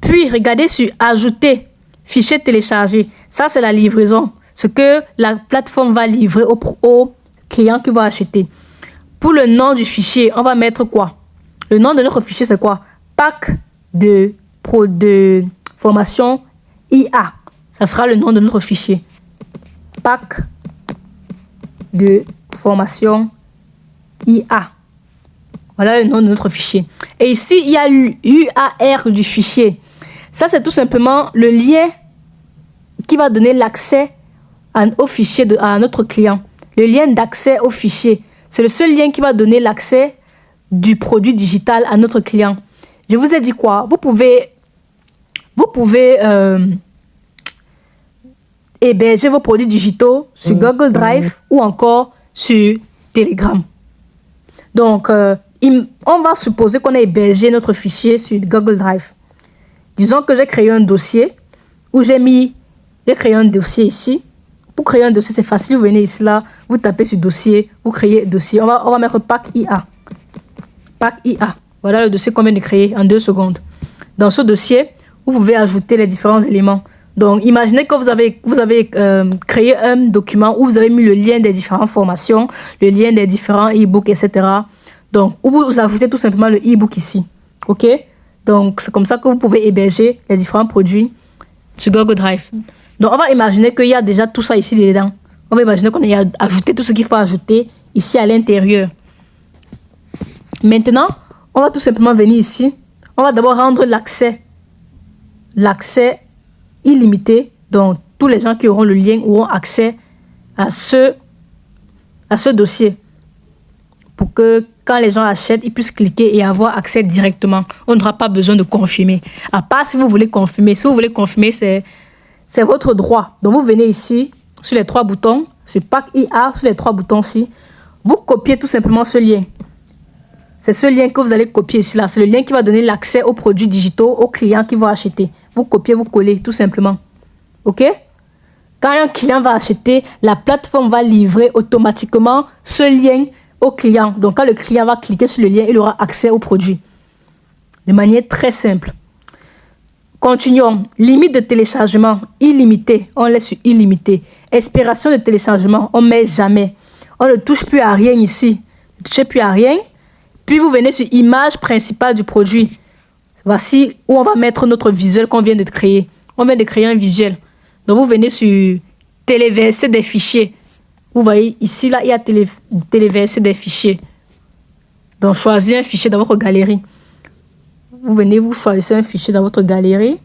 S1: Puis, regardez sur ajouter fichier téléchargé. Ça, c'est la livraison. Ce que la plateforme va livrer au client qui va acheter. Pour le nom du fichier, on va mettre quoi? Le nom de notre fichier, c'est quoi? Pack de formation IA. Ça sera le nom de notre fichier. Pack de formation IA. Voilà le nom de notre fichier. Et ici, il y a l'UAR du fichier. Ça, c'est tout simplement le lien qui va donner l'accès au fichier à notre client. Le lien d'accès au fichier. C'est le seul lien qui va donner l'accès du produit digital à notre client. Je vous ai dit quoi? Vous pouvez héberger vos produits digitaux sur Google Drive ou encore sur Telegram. Donc, on va supposer qu'on a hébergé notre fichier sur Google Drive. Disons que j'ai créé un dossier où j'ai créé un dossier ici. Pour créer un dossier, c'est facile. Vous venez ici, là, vous tapez sur dossier, vous créez dossier. On va mettre Pack IA. Pack IA. Voilà le dossier qu'on vient de créer en 2 secondes. Dans ce dossier, vous pouvez ajouter les différents éléments. Donc, imaginez que vous avez créé un document où vous avez mis le lien des différentes formations, le lien des différents e-books, etc. Donc, où vous ajoutez tout simplement le e-book ici. OK? Donc, c'est comme ça que vous pouvez héberger les différents produits sur Google Drive. Donc, on va imaginer qu'il y a déjà tout ça ici dedans. On va imaginer qu'on a ajouté tout ce qu'il faut ajouter ici à l'intérieur. Maintenant, on va tout simplement venir ici. On va d'abord rendre l'accès illimité. Donc, tous les gens qui auront le lien auront accès à ce dossier. Pour que quand les gens achètent, ils puissent cliquer et avoir accès directement. On n'aura pas besoin de confirmer. À part si vous voulez confirmer. Si vous voulez confirmer, c'est votre droit. Donc, vous venez ici, sur les 3 boutons, sur Pack IA, sur les 3 boutons-ci. Vous copiez tout simplement ce lien. C'est ce lien que vous allez copier ici, là. C'est le lien qui va donner l'accès aux produits digitaux aux clients qui vont acheter. Vous copiez, vous collez, tout simplement. OK? Quand un client va acheter, la plateforme va livrer automatiquement ce lien au client. Donc, quand le client va cliquer sur le lien, il aura accès au produit. De manière très simple. Continuons. Limite de téléchargement, illimité. On laisse sur illimité. Expiration de téléchargement, on ne met jamais. On ne touche plus à rien ici. Ne touchez plus à rien. Puis, vous venez sur image principale du produit. Voici où on va mettre notre visuel qu'on vient de créer. On vient de créer un visuel. Donc, vous venez sur téléverser des fichiers. Vous voyez, ici, là, il y a téléverser des fichiers. Donc, choisissez un fichier dans votre galerie. Vous venez, vous choisissez un fichier dans votre galerie.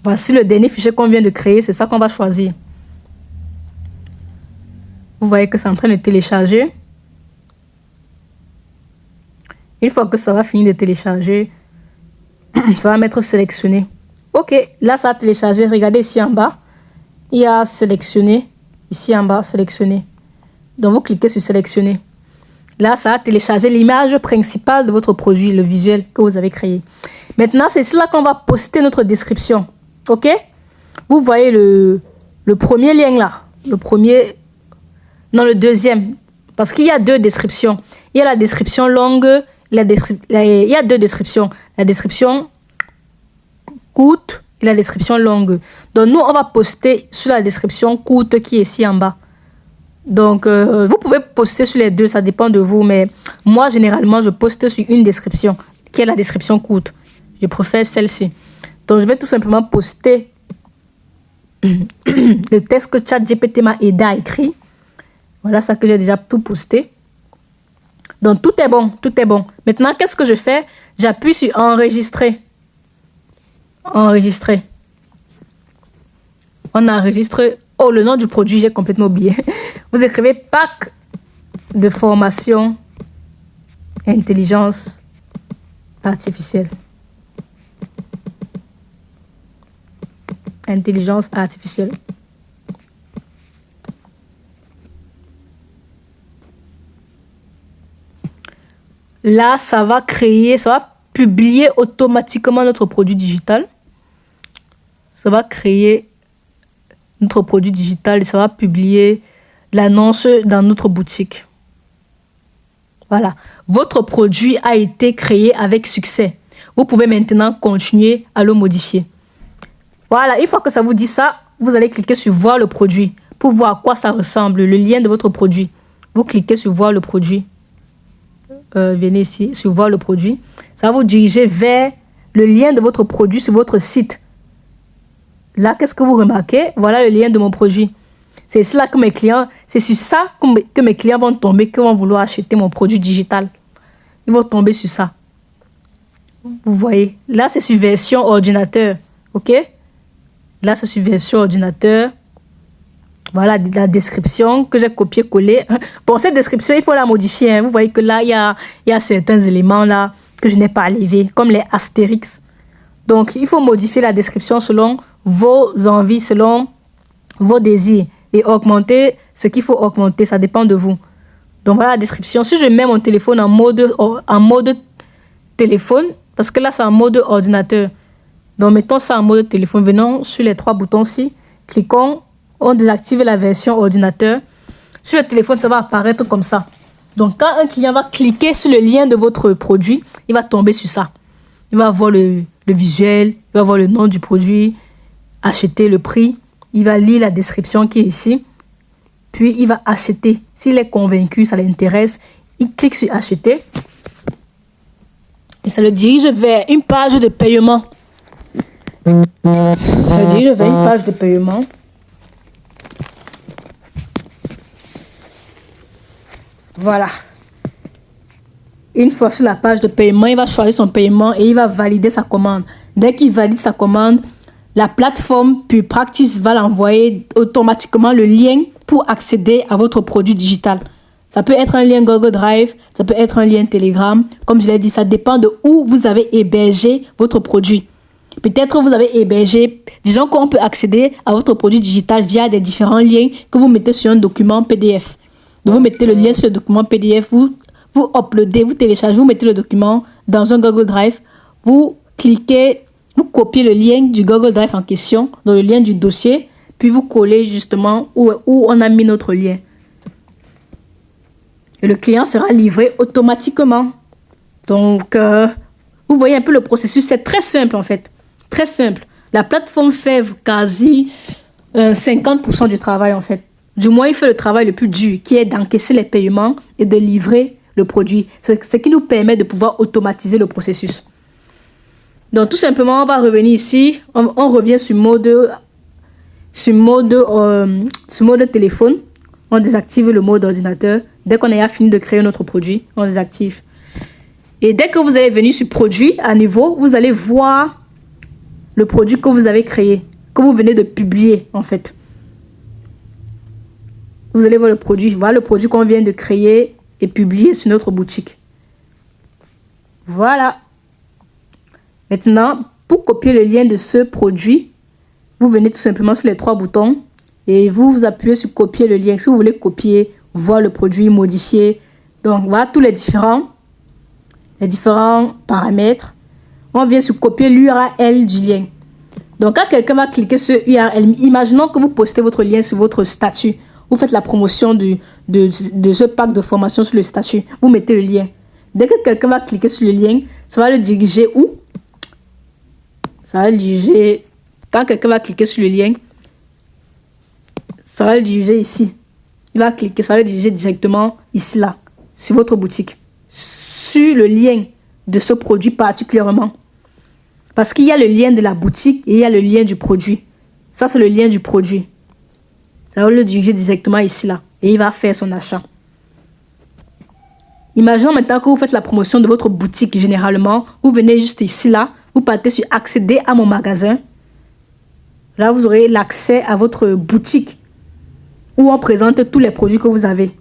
S1: Voici le dernier fichier qu'on vient de créer. C'est ça qu'on va choisir. Vous voyez que c'est en train de télécharger. Une fois que ça va finir de télécharger, ça va mettre sélectionné. Ok, là, ça a téléchargé. Regardez ici en bas. Il y a sélectionné. Ici en bas, sélectionné. Donc, vous cliquez sur sélectionner. Là, ça a téléchargé l'image principale de votre produit, le visuel que vous avez créé. Maintenant, c'est là qu'on va poster notre description. OK? Vous voyez le premier lien là. Le premier... Non, le deuxième. Parce qu'il y a deux descriptions. Il y a la description longue. Il y a deux descriptions. La description courte et la description longue. Donc, nous, on va poster sur la description courte qui est ici en bas. Donc, vous pouvez poster sur les deux, ça dépend de vous. Mais moi, généralement, je poste sur une description, qui est la description courte. Je préfère celle-ci. Donc, je vais tout simplement poster le texte que ChatGPT m'a aidé à écrire. Voilà ça que j'ai déjà tout posté. Donc, tout est bon, tout est bon. Maintenant, qu'est-ce que je fais? J'appuie sur enregistrer. Enregistrer. On enregistre. Oh, le nom du produit, j'ai complètement oublié. Vous écrivez pack de formation intelligence artificielle. Intelligence artificielle. Là, ça va créer, ça va publier automatiquement notre produit digital. Ça va créer notre produit digital et ça va publier l'annonce dans notre boutique. Voilà. Votre produit a été créé avec succès. Vous pouvez maintenant continuer à le modifier. Voilà. Une fois que ça vous dit ça, vous allez cliquer sur voir le produit pour voir à quoi ça ressemble, le lien de votre produit. Vous cliquez sur voir le produit. Venez ici sur voir le produit. Ça va vous diriger vers le lien de votre produit sur votre site. Là, qu'est-ce que vous remarquez? Voilà le lien de mon produit. C'est cela que mes clients, c'est sur ça que mes clients vont tomber, qu'ils vont vouloir acheter mon produit digital. Ils vont tomber sur ça. Vous voyez? Là, c'est sur version ordinateur. OK? Là, c'est sur version ordinateur. Voilà la description que j'ai copié-collé. Bon, cette description, il faut la modifier. Hein. Vous voyez que là, il y a certains éléments là que je n'ai pas enlevés, comme les astérix. Donc, il faut modifier la description selon vos envies, selon vos désirs. Et augmenter ce qu'il faut augmenter, ça dépend de vous. Donc, voilà la description. Si je mets mon téléphone en mode téléphone, parce que là, c'est en mode ordinateur. Donc, mettons ça en mode téléphone. Venons sur les trois boutons-ci. Cliquons. On désactive la version ordinateur. Sur le téléphone, ça va apparaître comme ça. Donc, quand un client va cliquer sur le lien de votre produit, il va tomber sur ça. Il va voir le visuel, il va voir le nom du produit, acheter le prix. Il va lire la description qui est ici. Puis, il va acheter. S'il est convaincu, ça l'intéresse, il clique sur acheter. Et ça le dirige vers une page de paiement. Ça le dirige vers une page de paiement. Voilà. Une fois sur la page de paiement, il va choisir son paiement et il va valider sa commande. Dès qu'il valide sa commande, la plateforme PubPractice va l'envoyer automatiquement le lien pour accéder à votre produit digital. Ça peut être un lien Google Drive, ça peut être un lien Telegram. Comme je l'ai dit, ça dépend de où vous avez hébergé votre produit. Peut-être vous avez hébergé, disons qu'on peut accéder à votre produit digital via des différents liens que vous mettez sur un document PDF. Donc, vous mettez le lien sur le document PDF, vous uploadez, vous téléchargez, vous mettez le document dans un Google Drive, vous cliquez, vous copiez le lien du Google Drive en question, dans le lien du dossier, puis vous collez justement où on a mis notre lien. Et le client sera livré automatiquement. Donc, vous voyez un peu le processus, c'est très simple en fait, très simple. La plateforme fait quasi 50% du travail en fait. Du moins, il fait le travail le plus dur, qui est d'encaisser les paiements et de livrer le produit. C'est ce qui nous permet de pouvoir automatiser le processus. Donc, tout simplement, on va revenir ici. On revient sur mode sur mode téléphone, on désactive le mode ordinateur. Dès qu'on a fini de créer notre produit, on désactive. Et dès que vous allez venir sur produit à nouveau, vous allez voir le produit que vous avez créé, que vous venez de publier en fait. Vous allez voir le produit, voilà le produit qu'on vient de créer et publier sur notre boutique. Voilà. Maintenant, pour copier le lien de ce produit, vous venez tout simplement sur les 3 boutons et vous appuyez sur copier le lien. Si vous voulez copier, voir le produit, modifier. Donc voilà tous les différents paramètres. On vient sur copier l'URL du lien. Donc quand quelqu'un va cliquer sur URL, imaginons que vous postez votre lien sur votre statut. Vous faites la promotion de ce pack de formation sur le statut. Vous mettez le lien. Dès que quelqu'un va cliquer sur le lien, ça va le diriger où? Ça va le diriger. Quand quelqu'un va cliquer sur le lien, ça va le diriger ici. Il va cliquer, ça va le diriger directement ici, là, sur votre boutique. Sur le lien de ce produit particulièrement. Parce qu'il y a le lien de la boutique et il y a le lien du produit. Ça, c'est le lien du produit. Ça va le diriger directement ici, là. Et il va faire son achat. Imaginons maintenant que vous faites la promotion de votre boutique généralement. Vous venez juste ici, là. Vous partez sur accéder à mon magasin. Là, vous aurez l'accès à votre boutique où on présente tous les produits que vous avez.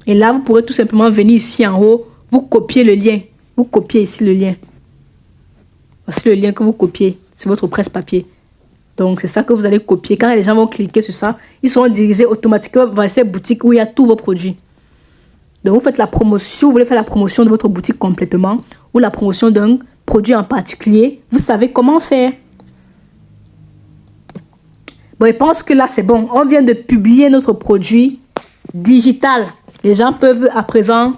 S1: Et là, vous pourrez tout simplement venir ici en haut. Vous copiez le lien. Vous copiez ici le lien. Voici le lien que vous copiez sur votre presse-papier. Donc, c'est ça que vous allez copier. Quand les gens vont cliquer sur ça, ils seront dirigés automatiquement vers cette boutique où il y a tous vos produits. Donc, vous faites la promotion. Vous voulez faire la promotion de votre boutique complètement ou la promotion d'un produit en particulier. Vous savez comment faire. Bon, je pense que là, c'est bon. On vient de publier notre produit digital. Les gens peuvent à présent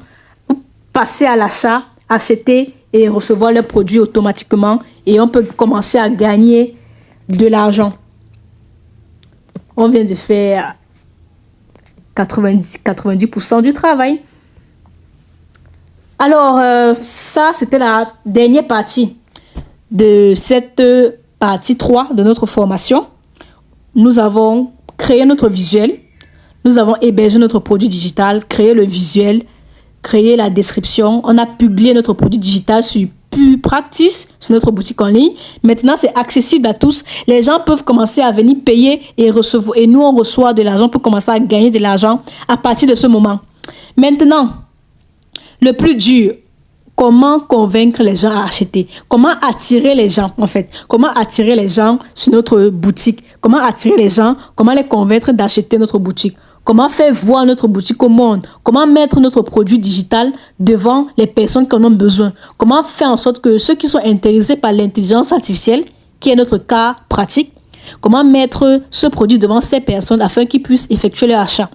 S1: passer à l'achat, acheter et recevoir leurs produits automatiquement. Et on peut commencer à gagner de l'argent. On vient de faire 90% du travail. Alors, ça, c'était la dernière partie de cette partie 3 de notre formation. Nous avons créé notre visuel. Nous avons hébergé notre produit digital, créé le visuel, créé la description. On a publié notre produit digital sur PuPractice, sur notre boutique en ligne. Maintenant, c'est accessible à tous. Les gens peuvent commencer à venir payer et recevoir. Et nous, on reçoit de l'argent pour commencer à gagner de l'argent à partir de ce moment. Maintenant, le plus dur, comment convaincre les gens à acheter? Comment attirer les gens, en fait? Comment attirer les gens sur notre boutique? Comment attirer les gens? Comment les convaincre d'acheter notre boutique? Comment faire voir notre boutique au monde? Comment mettre notre produit digital devant les personnes qui en ont besoin? Comment faire en sorte que ceux qui sont intéressés par l'intelligence artificielle, qui est notre cas pratique, comment mettre ce produit devant ces personnes afin qu'ils puissent effectuer leur achat?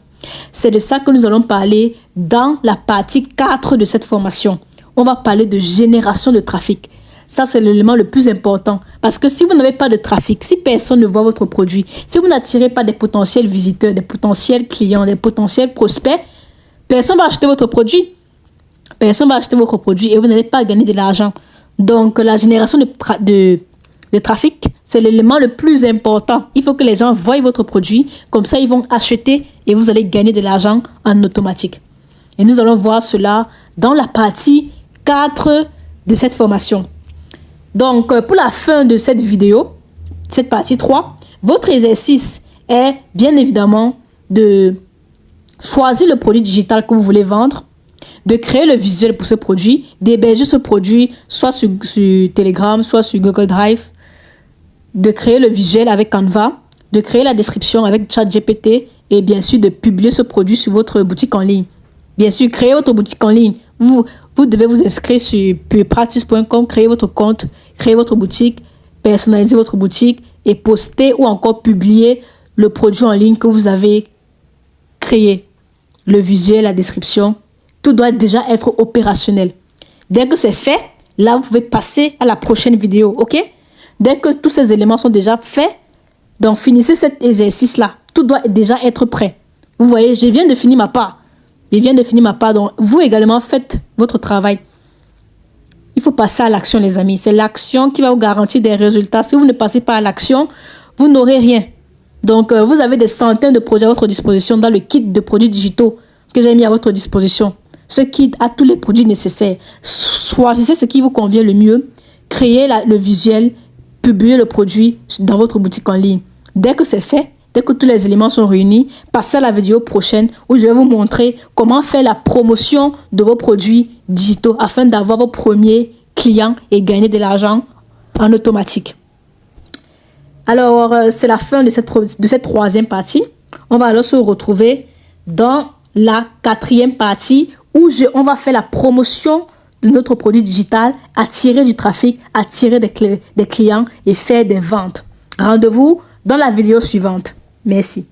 S1: C'est de ça que nous allons parler dans la partie 4 de cette formation. On va parler de génération de trafic. Ça, c'est l'élément le plus important. Parce que si vous n'avez pas de trafic, si personne ne voit votre produit, si vous n'attirez pas des potentiels visiteurs, des potentiels clients, des potentiels prospects, personne ne va acheter votre produit. Personne ne va acheter votre produit et vous n'allez pas gagner de l'argent. Donc, la génération de trafic, c'est l'élément le plus important. Il faut que les gens voient votre produit. Comme ça, ils vont acheter et vous allez gagner de l'argent en automatique. Et nous allons voir cela dans la partie 4 de cette formation. Donc, pour la fin de cette vidéo, cette partie 3, votre exercice est bien évidemment de choisir le produit digital que vous voulez vendre, de créer le visuel pour ce produit, d'héberger ce produit soit sur Telegram, soit sur Google Drive, de créer le visuel avec Canva, de créer la description avec ChatGPT et bien sûr de publier ce produit sur votre boutique en ligne. Bien sûr, créer votre boutique en ligne. Vous devez vous inscrire sur pupractice.com, créer votre compte, créer votre boutique, personnaliser votre boutique et poster ou encore publier le produit en ligne que vous avez créé. Le visuel, la description, tout doit déjà être opérationnel. Dès que c'est fait, là, vous pouvez passer à la prochaine vidéo, ok? Dès que tous ces éléments sont déjà faits, donc finissez cet exercice-là. Tout doit déjà être prêt. Vous voyez, je viens de finir ma part. Donc vous également faites votre travail. Il faut passer à l'action, les amis. C'est l'action qui va vous garantir des résultats. Si vous ne passez pas à l'action, vous n'aurez rien. Donc, vous avez des centaines de produits à votre disposition dans le kit de produits digitaux que j'ai mis à votre disposition. Ce kit a tous les produits nécessaires. Choisissez ce qui vous convient le mieux. Créez le visuel, publiez le produit dans votre boutique en ligne. Dès que c'est fait, dès que tous les éléments sont réunis, passez à la vidéo prochaine où je vais vous montrer comment faire la promotion de vos produits digitaux afin d'avoir vos premiers clients et gagner de l'argent en automatique. Alors, c'est la fin de cette troisième partie. On va alors se retrouver dans la quatrième partie où on va faire la promotion de notre produit digital, attirer du trafic, attirer des clients et faire des ventes. Rendez-vous dans la vidéo suivante. Merci.